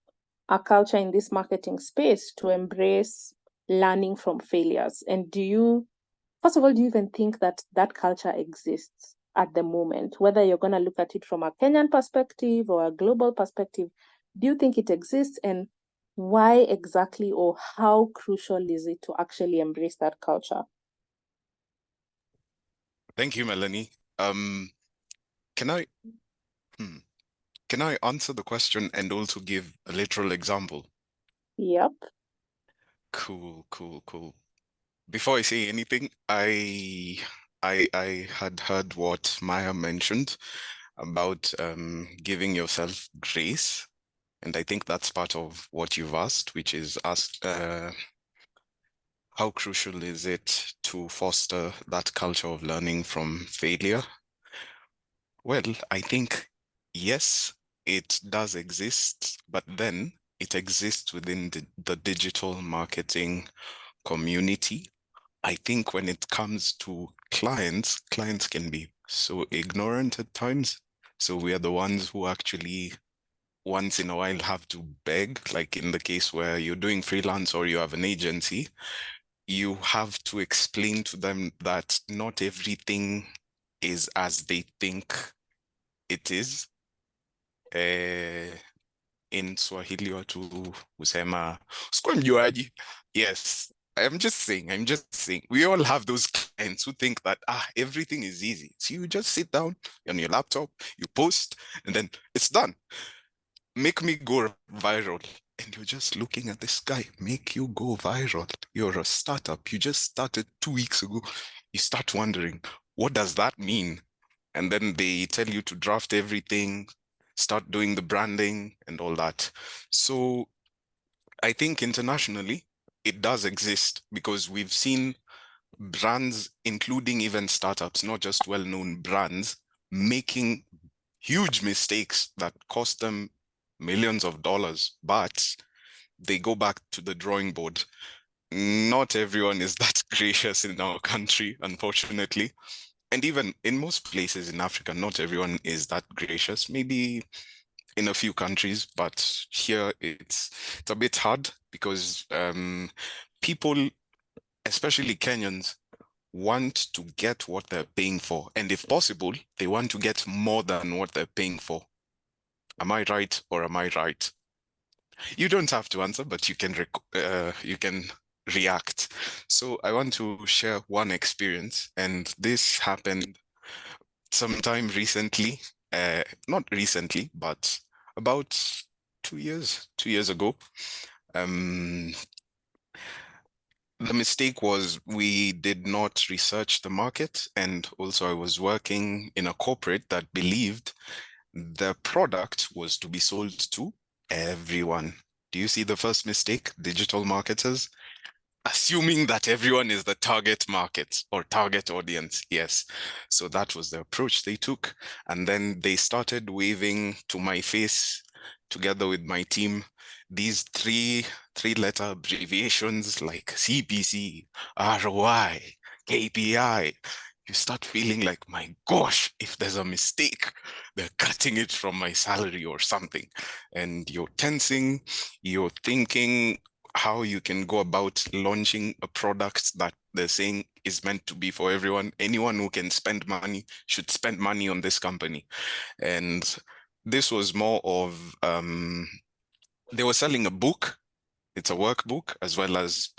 Speaker 1: a culture in this marketing space to embrace learning from failures? And first of all, do you even think that that culture exists at the moment? Whether you're going to look at it from a Kenyan perspective or a global perspective, do you think it exists? And why exactly, or how crucial is it to actually embrace that culture?
Speaker 3: Thank you, Melanie. Can I answer the question and also give a literal example?
Speaker 1: Yep.
Speaker 3: Cool. before I say anything, I had heard what Maya mentioned about giving yourself grace. And I think that's part of what you've asked, which is how crucial is it to foster that culture of learning from failure? Well, I think, yes, it does exist, but then it exists within the digital marketing community. I think when it comes to clients, clients can be so ignorant at times. So we are the ones who actually once in a while have to beg, like in the case where you're doing freelance or you have an agency, you have to explain to them that not everything is as they think it is. In Swahili watu husema "Sikuwa mjuaji." Yes, I'm just saying, we all have those clients who think that everything is easy. So you just sit down on your laptop, you post, and then it's done. Make me go viral. And you're just looking at this guy, make you go viral. You're a startup. You just started 2 weeks ago. You start wondering, what does that mean? And then they tell you to draft everything, start doing the branding and all that. So I think internationally, it does exist because we've seen brands, including even startups, not just well-known brands, making huge mistakes that cost them millions of dollars, but they go back to the drawing board. Not everyone is that gracious in our country, unfortunately. And even in most places in Africa, not everyone is that gracious. Maybe in a few countries, but here it's a bit hard because people, especially Kenyans, want to get what they're paying for. And if possible, they want to get more than what they're paying for. Am I right or am I right? You don't have to answer, but you can react. So I want to share one experience, and this happened sometime recently. Not recently, but about 2 years ago. The mistake was we did not research the market, and also I was working in a corporate that believed the product was to be sold to everyone. Do you see the first mistake, digital marketers? Assuming that everyone is the target market or target audience. Yes. So that was the approach they took. And then they started waving to my face together with my team these three-letter abbreviations like CPC, ROI, KPI. You start feeling like, my gosh, if there's a mistake, they're cutting it from my salary or something. And you're tensing, you're thinking how you can go about launching a product that they're saying is meant to be for everyone. Anyone who can spend money should spend money on this company. And this was more of, they were selling a book. It's a workbook as well as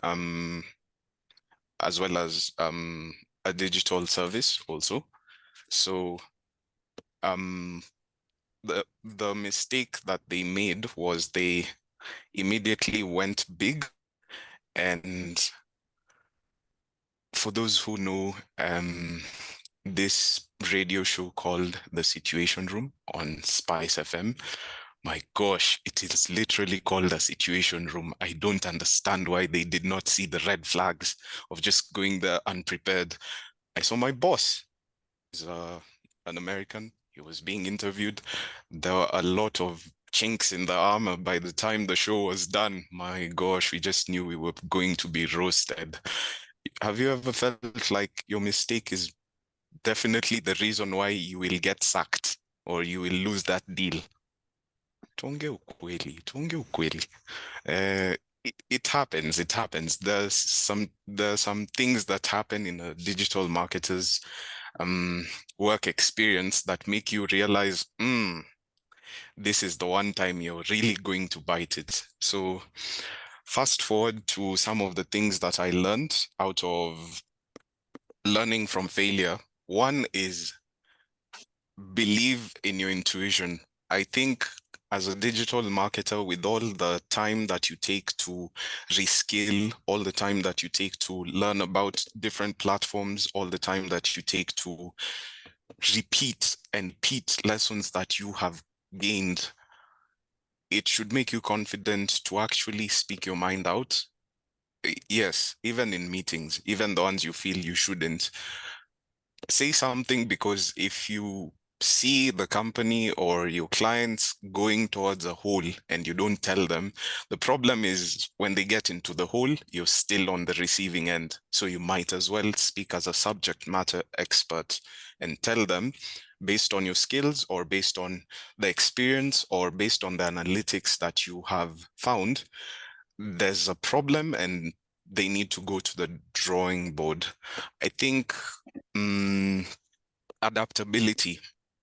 Speaker 3: a digital service also. So the mistake that they made was they immediately went big. And for those who know this radio show called The Situation Room on Spice FM, my gosh, it is literally called a situation room. I don't understand why they did not see the red flags of just going there unprepared. I saw my boss. He's an American. He was being interviewed. There were a lot of chinks in the armor by the time the show was done. My gosh, we just knew we were going to be roasted. Have you ever felt like your mistake is definitely the reason why you will get sacked or you will lose that deal? Tuongee ukweli. It happens. There's some things that happen in a digital marketer's work experience that make you realize, this is the one time you're really going to bite it. So fast forward to some of the things that I learned out of learning from failure. One is believe in your intuition. I think as a digital marketer, with all the time that you take to reskill, all the time that you take to learn about different platforms, all the time that you take to repeat lessons that you have gained, it should make you confident to actually speak your mind out. Yes, even in meetings, even the ones you feel you shouldn't. Say something, because if you see the company or your clients going towards a hole and you don't tell them, the problem is when they get into the hole, you're still on the receiving end. So you might as well speak as a subject matter expert and tell them, based on your skills or based on the experience or based on the analytics that you have found, there's a problem and they need to go to the drawing board. I think adaptability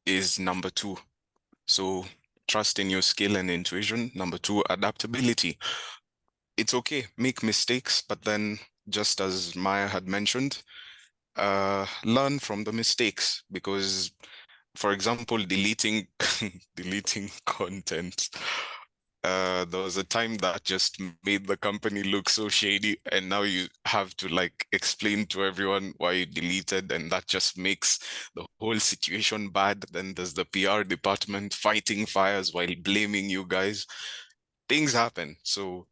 Speaker 3: is number 2. So trust in your skill and intuition. Number 2, adaptability. It's okay, make mistakes, but then, just as Maya had mentioned, learn from the mistakes, because, for example, deleting content. There was a time that just made the company look so shady, and now you have to like explain to everyone why you deleted, and that just makes the whole situation bad. Then there's the PR department fighting fires while blaming you guys. Things happen. So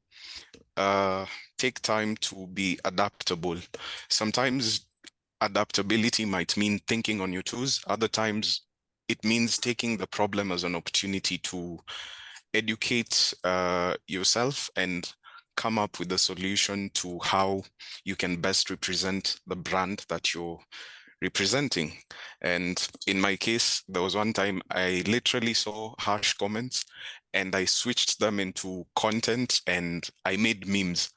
Speaker 3: take time to be adaptable. Sometimes adaptability might mean thinking on your toes. Other times it means taking the problem as an opportunity to educate yourself and come up with a solution to how you can best represent the brand that you're representing. And in my case, there was one time I literally saw harsh comments and I switched them into content and I made memes.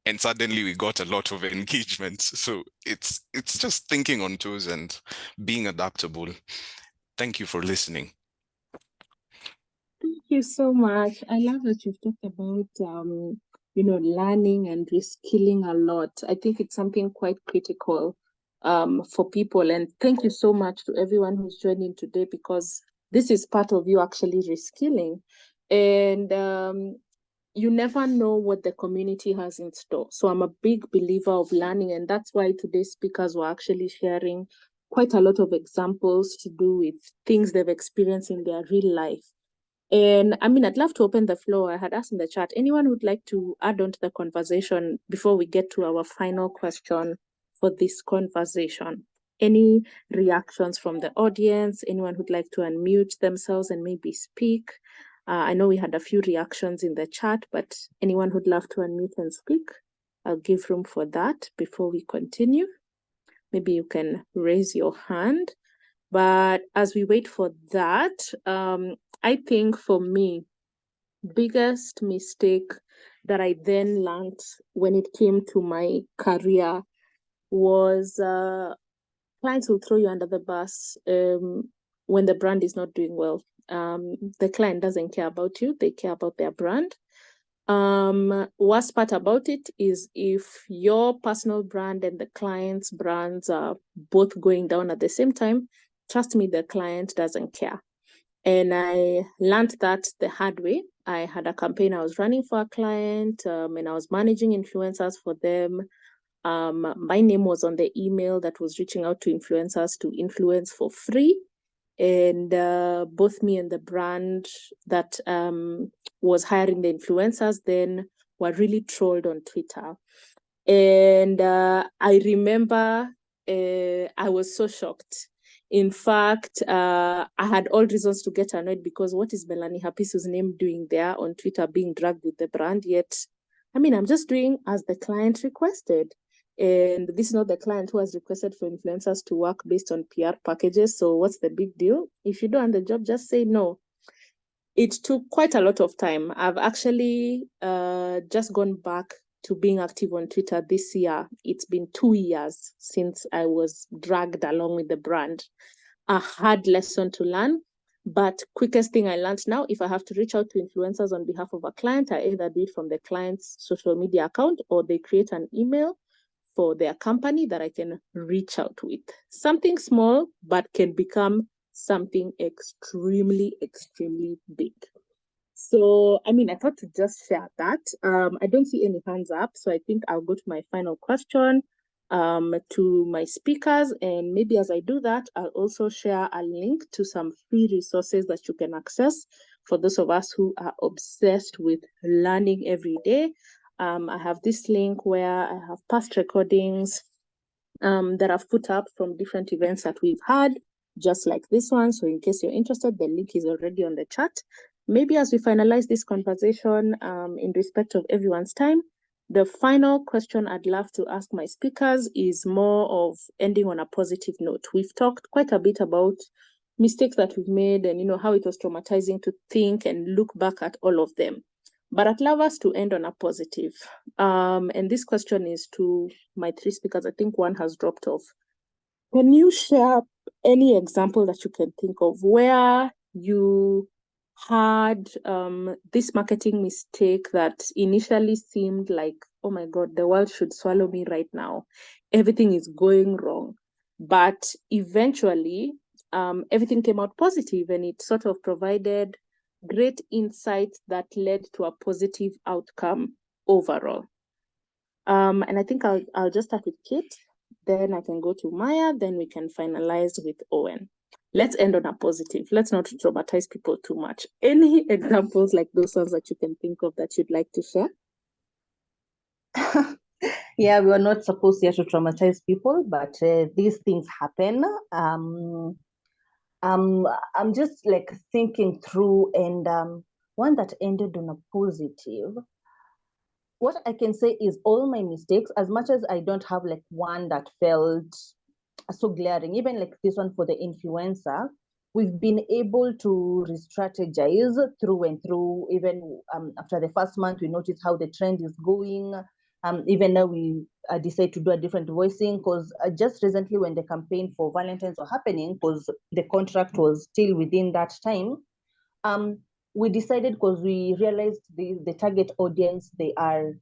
Speaker 3: And suddenly we got a lot of engagement. So it's just thinking on toes and being adaptable. Thank you for listening.
Speaker 1: Thank you so much. I love that you've talked about, learning and reskilling a lot. I think it's something quite critical for people. And thank you so much to everyone who's joining today, because this is part of you actually reskilling. And you never know what the community has in store. So I'm a big believer of learning, and that's why today's speakers were actually sharing quite a lot of examples to do with things they've experienced in their real life. And I mean, I'd love to open the floor. I had asked in the chat, anyone would like to add on to the conversation before we get to our final question for this conversation? Any reactions from the audience? Anyone who'd like to unmute themselves and maybe speak? I know we had a few reactions in the chat, but anyone who'd love to unmute and speak, I'll give room for that before we continue. Maybe you can raise your hand. But as we wait for that, I think for me, biggest mistake that I then learned when it came to my career was clients will throw you under the bus when the brand is not doing well. The client doesn't care about you, they care about their brand. Worst part about it is if your personal brand and the client's brands are both going down at the same time, trust me, the client doesn't care. And I learned that the hard way. I had a campaign I was running for a client, and I was managing influencers for them. My name was on the email that was reaching out to influencers to influence for free. And both me and the brand that was hiring the influencers then were really trolled on Twitter. And I remember I was so shocked. In fact, I had all reasons to get annoyed, because what is Melanie Hapisu's name doing there on Twitter being dragged with the brand? Yet, I mean, I'm just doing as the client requested. And this is not the client who has requested for influencers to work based on PR packages. So what's the big deal? If you don't want the job, just say no. It took quite a lot of time. I've actually just gone back to being active on Twitter this year. It's been 2 years since I was dragged along with the brand. A hard lesson to learn, but quickest thing I learned now, if I have to reach out to influencers on behalf of a client, I either do it from the client's social media account or they create an email for their company that I can reach out with. Something small, but can become something extremely, extremely big. So, I mean, I thought to just share that. I don't see any hands up, so I think I'll go to my final question to my speakers. And maybe as I do that, I'll also share a link to some free resources that you can access for those of us who are obsessed with learning every day. I have this link where I have past recordings that I've put up from different events that we've had, just like this one. So in case you're interested, the link is already on the chat. Maybe as we finalize this conversation, in respect of everyone's time, the final question I'd love to ask my speakers is more of ending on a positive note. We've talked quite a bit about mistakes that we've made and, you know, how it was traumatizing to think and look back at all of them. But I'd love us to end on a positive. And this question is to my three speakers. I think one has dropped off. Can you share any example that you can think of where you had this marketing mistake that initially seemed like, oh my God, the world should swallow me right now. Everything is going wrong. But eventually, everything came out positive and it sort of provided great insights that led to a positive outcome overall. And I think I'll just start with Kate, then I can go to Maya, then we can finalize with Owen. Let's end on a positive. Let's not traumatize people too much. Any examples like those ones that you can think of that you'd like to share?
Speaker 4: Yeah, we were not supposed here to traumatize people, but these things happen. I'm just like thinking through, and one that ended on a positive. What I can say is all my mistakes, as much as I don't have like one that felt so glaring, even like this one for the influencer, we've been able to re-strategize through and through. Even after the first month, we noticed how the trend is going. Even now we decide to do a different voicing, because just recently when the campaign for Valentine's was happening, because the contract was still within that time, we decided, because we realized the target audience, they're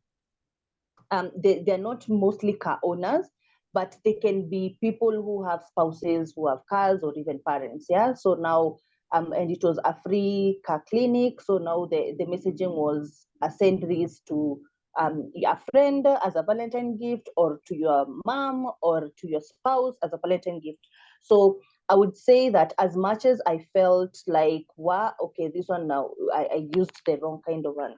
Speaker 4: not mostly car owners, but they can be people who have spouses who have cars, or even parents. Yeah. So now, and it was a free car clinic. So now the messaging was send this to a friend as a Valentine gift, or to your mom, or to your spouse as a Valentine gift. So I would say that as much as I felt like, wow, okay, this one now, I used the wrong kind of one.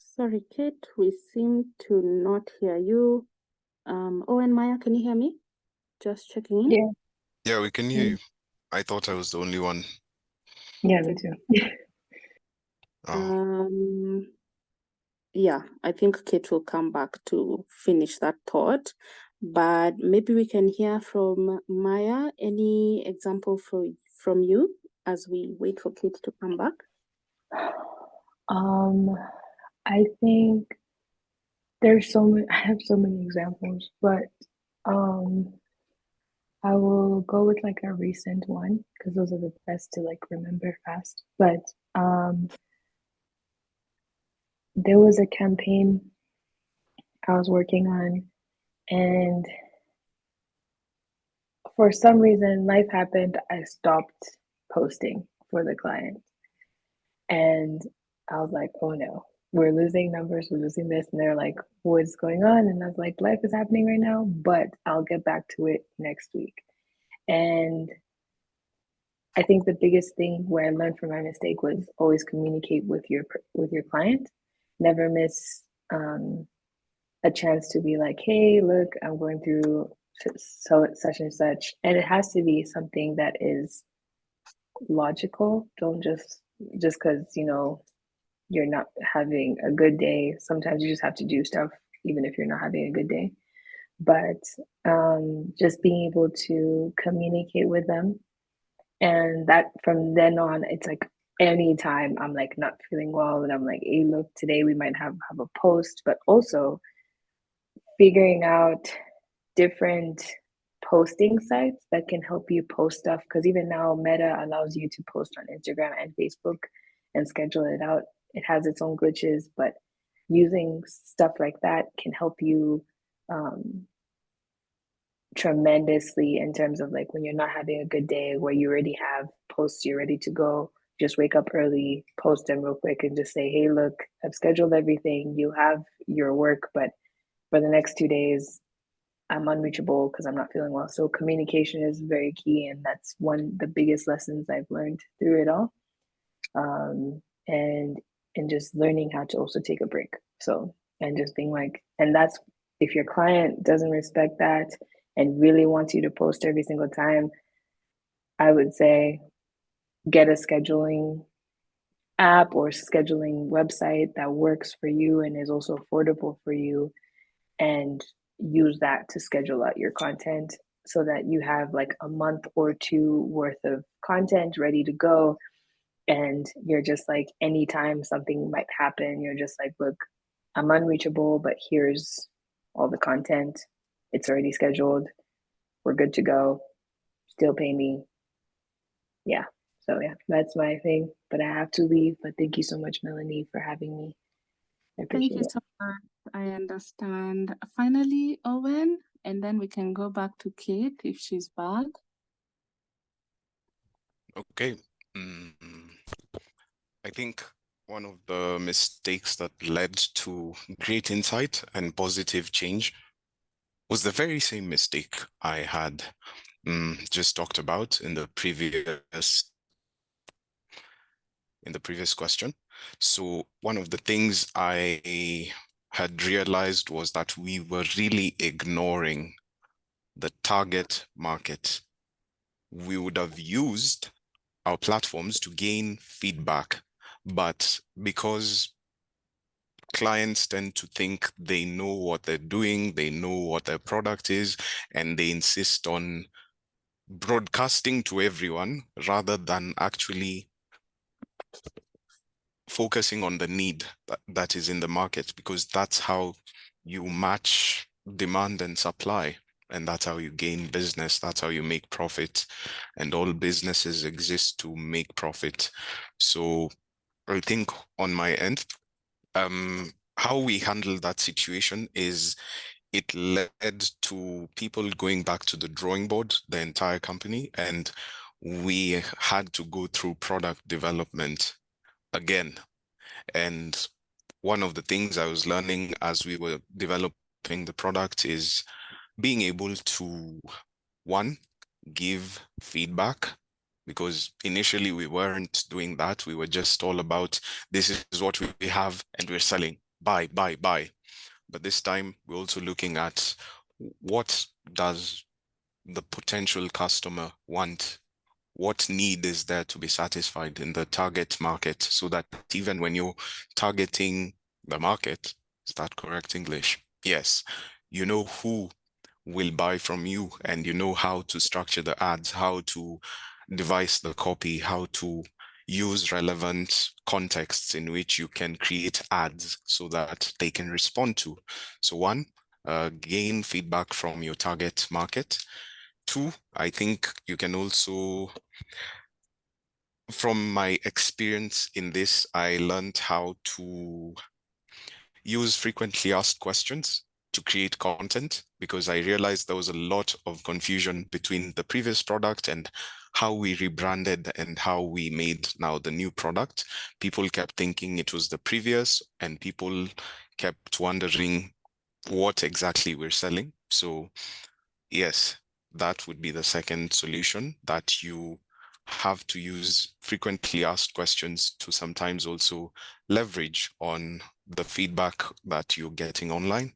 Speaker 1: Sorry, Kate, we seem to not hear you. Owen, Maya, can you hear me? Just checking in.
Speaker 5: Yeah.
Speaker 3: Yeah, we can hear you. I thought I was the only one.
Speaker 5: Yeah, me too.
Speaker 1: Yeah, I think Kate will come back to finish that thought, but maybe we can hear from Maya. Any example from you as we wait for Kate to come back?
Speaker 5: I think there's so many. I have so many examples, but I will go with like a recent one because those are the best to like remember fast. But there was a campaign I was working on, and for some reason life happened. I stopped posting for the client, and I was like, oh no, we're losing numbers, we're losing this. And they're like, what's going on? And I was like, life is happening right now, but I'll get back to it next week. And I think the biggest thing where I learned from my mistake was always communicate with your client. Never miss a chance to be like, hey, look, I'm going through such and such. And it has to be something that is logical. Don't just because, you know, you're not having a good day. Sometimes you just have to do stuff even if you're not having a good day. But just being able to communicate with them, and that from then on, it's like anytime I'm like not feeling well and I'm like, hey, look, today we might have a post, but also figuring out different posting sites that can help you post stuff, because even now Meta allows you to post on Instagram and Facebook and schedule it out. It has its own glitches, but using stuff like that can help you tremendously in terms of like when you're not having a good day, where you already have posts, you're ready to go, just wake up early, post them real quick and just say, hey, look, I've scheduled everything. You have your work, but for the next 2 days, I'm unreachable because I'm not feeling well. So communication is very key. And that's one of the biggest lessons I've learned through it all. And just learning how to also take a break. So, and just being like, and that's, if your client doesn't respect that and really wants you to post every single time, I would say get a scheduling app or scheduling website that works for you and is also affordable for you, and use that to schedule out your content so that you have like a month or two worth of content ready to go. And you're just like, anytime something might happen, you're just like, look, I'm unreachable, but here's all the content. It's already scheduled. We're good to go. Still pay me. Yeah. So yeah, that's my thing. But I have to leave. But thank you so much, Melanie, for having me. I
Speaker 1: Thank
Speaker 5: appreciate
Speaker 1: you
Speaker 5: it.
Speaker 1: so much. I understand. Finally, Owen, and then we can go back to Kate if she's back.
Speaker 3: Okay. I think one of the mistakes that led to great insight and positive change was the very same mistake I had just talked about in the previous question. So one of the things I had realized was that we were really ignoring the target market. We would have used our platforms to gain feedback, but because clients tend to think they know what they're doing, they know what their product is, and they insist on broadcasting to everyone rather than actually focusing on the need that is in the market, because that's how you match demand and supply. And that's how you gain business. That's how you make profit. And all businesses exist to make profit. So I think on my end, how we handle that situation is it led to people going back to the drawing board, the entire company, and we had to go through product development again. And one of the things I was learning as we were developing the product is being able to, one, give feedback, because initially we weren't doing that. We were just all about, this is what we have and we're selling, buy, buy, buy. But this time we're also looking at what does the potential customer want? What need is there to be satisfied in the target market, so that even when you're targeting the market, is that correct English? Yes. You know who will buy from you, and you know how to structure the ads, how to devise the copy, how to use relevant contexts in which you can create ads so that they can respond to. So one, gain feedback from your target market. Two, I think you can also, from my experience in this, I learned how to use frequently asked questions to create content, because I realized there was a lot of confusion between the previous product and how we rebranded and how we made now the new product. People kept thinking it was the previous, and people kept wondering what exactly we're selling. So yes, that would be the second solution, that you have to use frequently asked questions to sometimes also leverage on the feedback that you're getting online.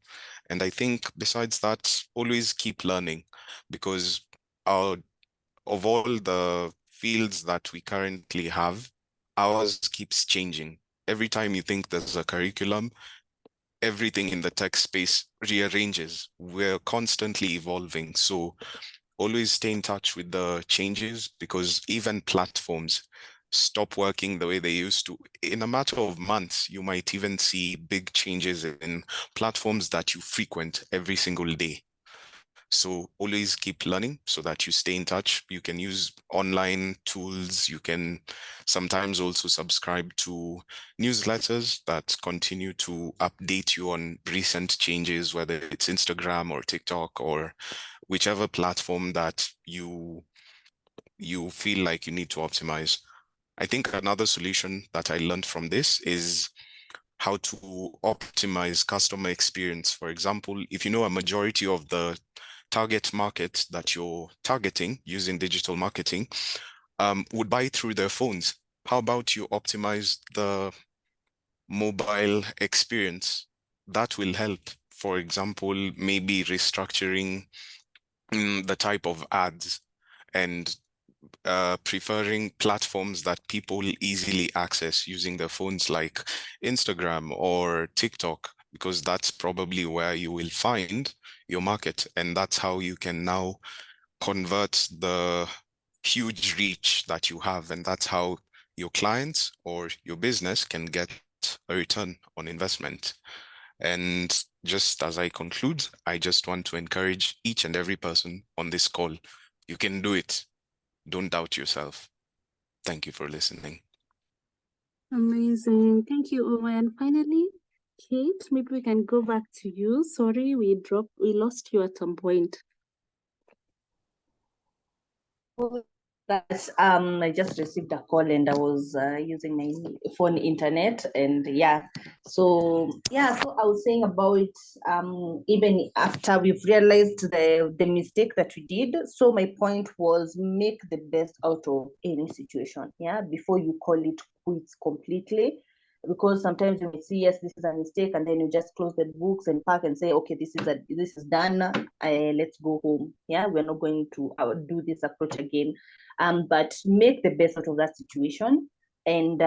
Speaker 3: And I think besides that, always keep learning, because of all the fields that we currently have, ours keeps changing. Every time you think there's a curriculum, everything in the tech space rearranges. We're constantly evolving. So always stay in touch with the changes, because even platforms stop working the way they used to. In a matter of months, you might even see big changes in platforms that you frequent every single day. So always keep learning so that you stay in touch. You can use online tools. You can sometimes also subscribe to newsletters that continue to update you on recent changes, whether it's Instagram or TikTok or whichever platform that you feel like you need to optimize. I think another solution that I learned from this is how to optimize customer experience. For example, if you know a majority of the target market that you're targeting using digital marketing would buy through their phones, how about you optimize the mobile experience? That will help. For example, maybe restructuring the type of ads and preferring platforms that people easily access using their phones like Instagram or TikTok, because that's probably where you will find your market. And that's how you can now convert the huge reach that you have. And that's how your clients or your business can get a return on investment. And just as I conclude, I just want to encourage each and every person on this call. You can do it. Don't doubt yourself. Thank you for listening.
Speaker 1: Amazing. Thank you, Owen. Finally, Kate, maybe we can go back to you. Sorry, we lost you at some point.
Speaker 4: That I just received a call and I was using my phone internet, and so I was saying about even after we've realized the mistake that we did. So my point was, make the best out of any situation, before you call it quits completely. Because sometimes you may see, yes, this is a mistake, and then you just close the books and pack and say, okay, this is done. Let's go home. We're not going to do this approach again. But make the best out of that situation, and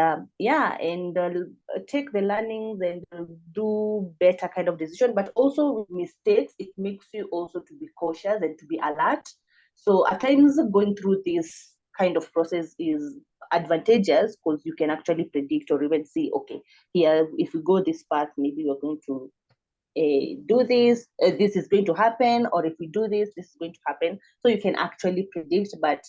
Speaker 4: take the learnings and do better kind of decision. But also with mistakes, it makes you also to be cautious and to be alert. So at times going through this kind of process is advantageous, because you can actually predict or even see, okay, here, if we go this path, maybe we're going to do this, this is going to happen, or if we do this, this is going to happen. So you can actually predict, but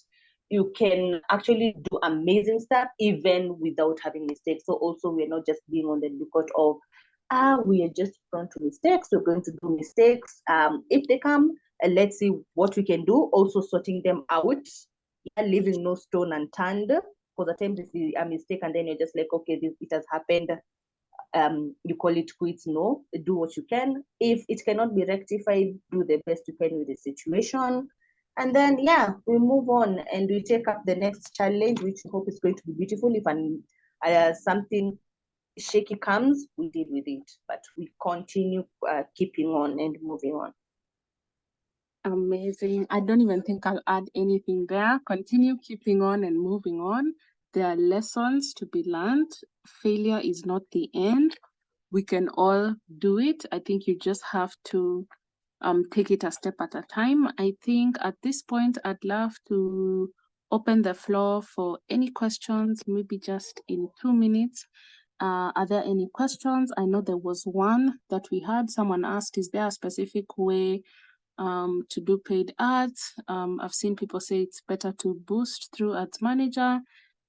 Speaker 4: you can actually do amazing stuff even without having mistakes. So also, we're not just being on the lookout of, we are just prone to mistakes, we're going to do mistakes. If they come, let's see what we can do, also sorting them out, leaving no stone unturned. Because at times, if you a mistake and then you're just like, okay, it has happened, you call it quits. No, do what you can. If it cannot be rectified, do the best you can with the situation. And then, we move on and we take up the next challenge, which we hope is going to be beautiful. If something shaky comes, we deal with it, but we continue keeping on and moving on.
Speaker 1: Amazing. I don't even think I'll add anything there. Continue keeping on and moving on. There are lessons to be learned. Failure is not the end. We can all do it. I think you just have to take it a step at a time. I think at this point, I'd love to open the floor for any questions, maybe just in 2 minutes. Are there any questions? I know there was one that we had. Someone asked, is there a specific way to do paid ads? I've seen people say it's better to boost through Ads Manager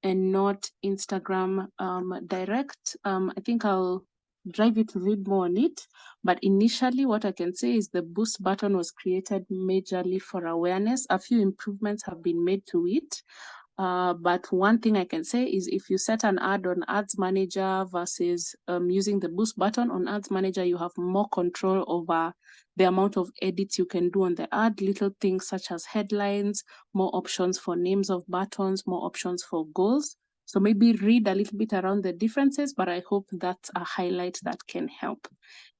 Speaker 1: and not Instagram direct. I think I'll drive you to read more on it. But initially, what I can say is the boost button was created majorly for awareness. A few improvements have been made to it. But one thing I can say is if you set an ad on Ads Manager versus using the boost button on Ads Manager, you have more control over the amount of edits you can do on the ad, little things such as headlines, more options for names of buttons, more options for goals. So maybe read a little bit around the differences, but I hope that's a highlight that can help.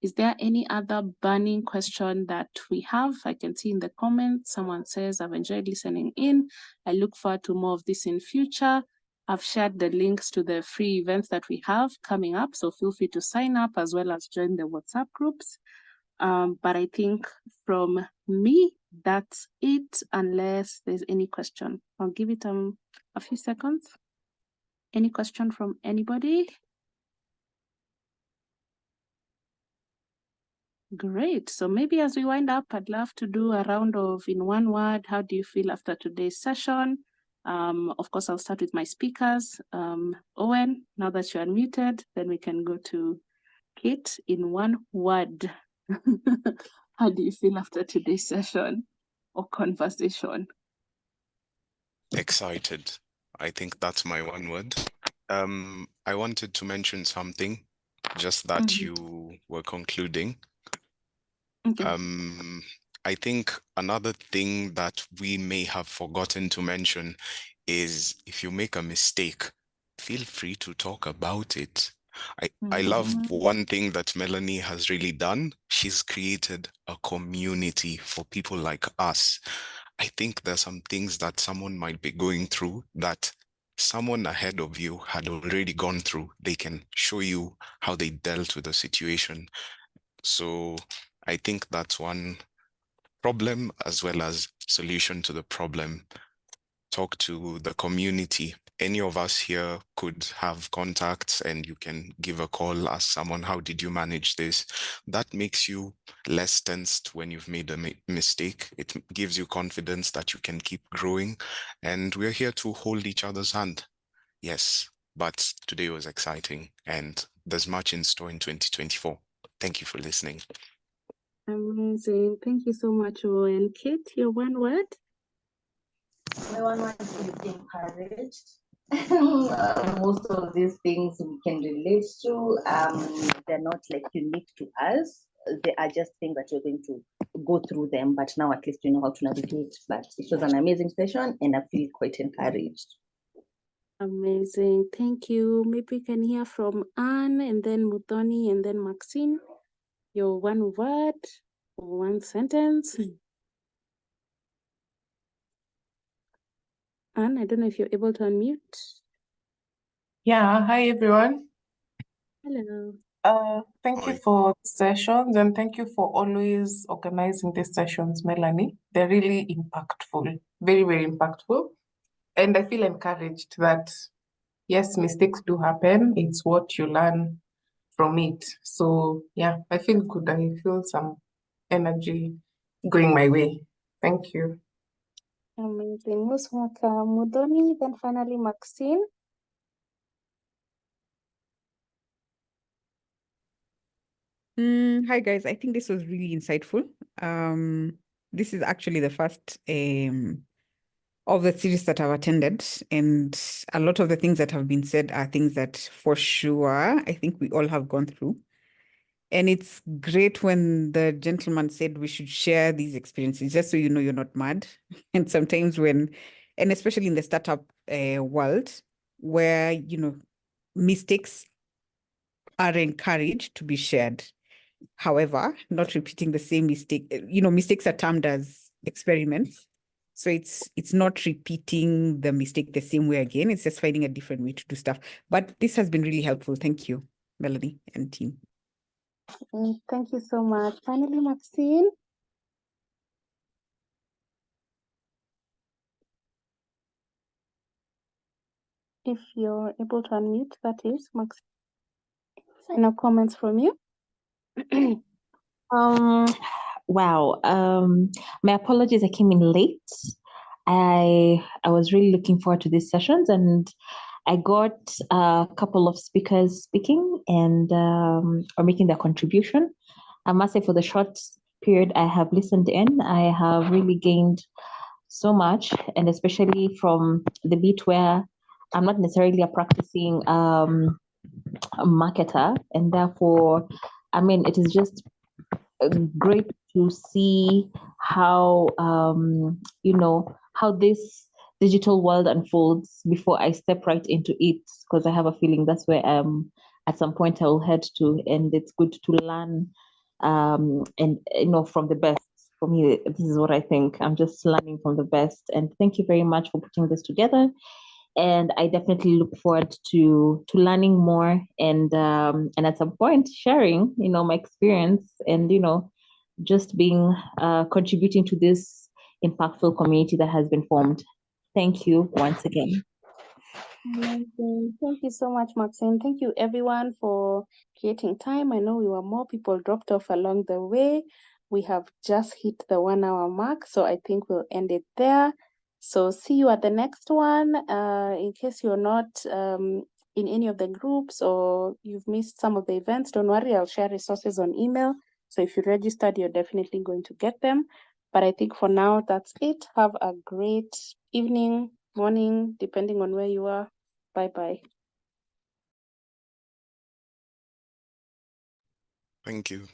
Speaker 1: Is there any other burning question that we have? I can see in the comments, someone says, I've enjoyed listening in. I look forward to more of this in future. I've shared the links to the free events that we have coming up, so feel free to sign up as well as join the WhatsApp groups. But I think from me, that's it, unless there's any question. I'll give it a few seconds. Any question from anybody? Great. So maybe as we wind up, I'd love to do a round of in one word. How do you feel after today's session? Of course, I'll start with my speakers. Owen, now that you're unmuted, then we can go to Kate in one word. How do you feel after today's session or conversation?
Speaker 3: Excited. I think that's my one word. I wanted to mention something, just that you were concluding.
Speaker 1: Okay.
Speaker 3: I think another thing that we may have forgotten to mention is if you make a mistake, feel free to talk about it. I love one thing that Melanie has really done. She's created a community for people like us. I think there's some things that someone might be going through that someone ahead of you had already gone through. They can show you how they dealt with the situation. So I think that's one problem as well as solution to the problem. Talk to the community. Any of us here could have contacts and you can give a call, ask someone, how did you manage this? That makes you less tensed when you've made a mistake. It gives you confidence that you can keep growing. And we're here to hold each other's hand. Yes, but today was exciting and there's much in store in 2024. Thank you for listening.
Speaker 1: Amazing. Thank you so much, Owen. Kate, your one word?
Speaker 4: My one word is encouraged. Most of these things we can relate to. They're not like unique to us. They are just things that you're going to go through them, but now at least you know how to navigate. But it was an amazing session and I feel quite encouraged.
Speaker 1: Amazing. Thank you. Maybe we can hear from Anne and then Muthoni and then Maxine. Your one word or one sentence. Anne, I don't know if you're able to unmute.
Speaker 6: Yeah, hi everyone.
Speaker 1: Hello.
Speaker 6: Thank you
Speaker 3: Hi.
Speaker 6: for the sessions and thank you for always organizing these sessions, Melanie. They're really impactful, very, very impactful. And I feel encouraged that, yes, mistakes do happen. It's what you learn from it. So yeah, I feel good. I feel some energy going my way. Thank you.
Speaker 1: Amazing. Most welcome, Muthoni, then finally Maxine.
Speaker 7: Hi guys, I think this was really insightful. This is actually the first of the series that I've attended, and a lot of the things that have been said are things that for sure I think we all have gone through. And it's great when the gentleman said we should share these experiences, just so you know you're not mad. And sometimes and especially in the startup world, where, you know, mistakes are encouraged to be shared. However, not repeating the same mistake. You know, mistakes are termed as experiments. So it's not repeating the mistake the same way again. It's just finding a different way to do stuff. But this has been really helpful. Thank you, Melanie and team.
Speaker 1: Thank you so much. Finally, Maxine. If you're able to unmute, that is, Maxine. Final comments from you.
Speaker 8: Wow. My apologies, I came in late. I was really looking forward to these sessions, and I got a couple of speakers speaking and are making their contribution. I must say, for the short period I have listened in, I have really gained so much, and especially from the bit where I'm not necessarily a practicing marketer, and therefore, I mean, it is just great to see how you know, how this digital world unfolds before I step right into it, because I have a feeling that's where at some point I will head to, and it's good to learn and you know, from the best. For me, this is what I think. I'm just learning from the best, and thank you very much for putting this together. And I definitely look forward to learning more and at some point sharing, you know, my experience and, you know, just being contributing to this impactful community that has been formed. Thank you once again.
Speaker 1: Amazing. Thank you so much, Maxine. Thank you, everyone, for creating time. I know we were more people dropped off along the way. We have just hit the 1 hour mark, so I think we'll end it there. So see you at the next one. In case you're not in any of the groups or you've missed some of the events, don't worry, I'll share resources on email. So if you registered, you're definitely going to get them. But I think for now, that's it. Have a great evening, morning, depending on where you are. Bye-bye.
Speaker 3: Thank you.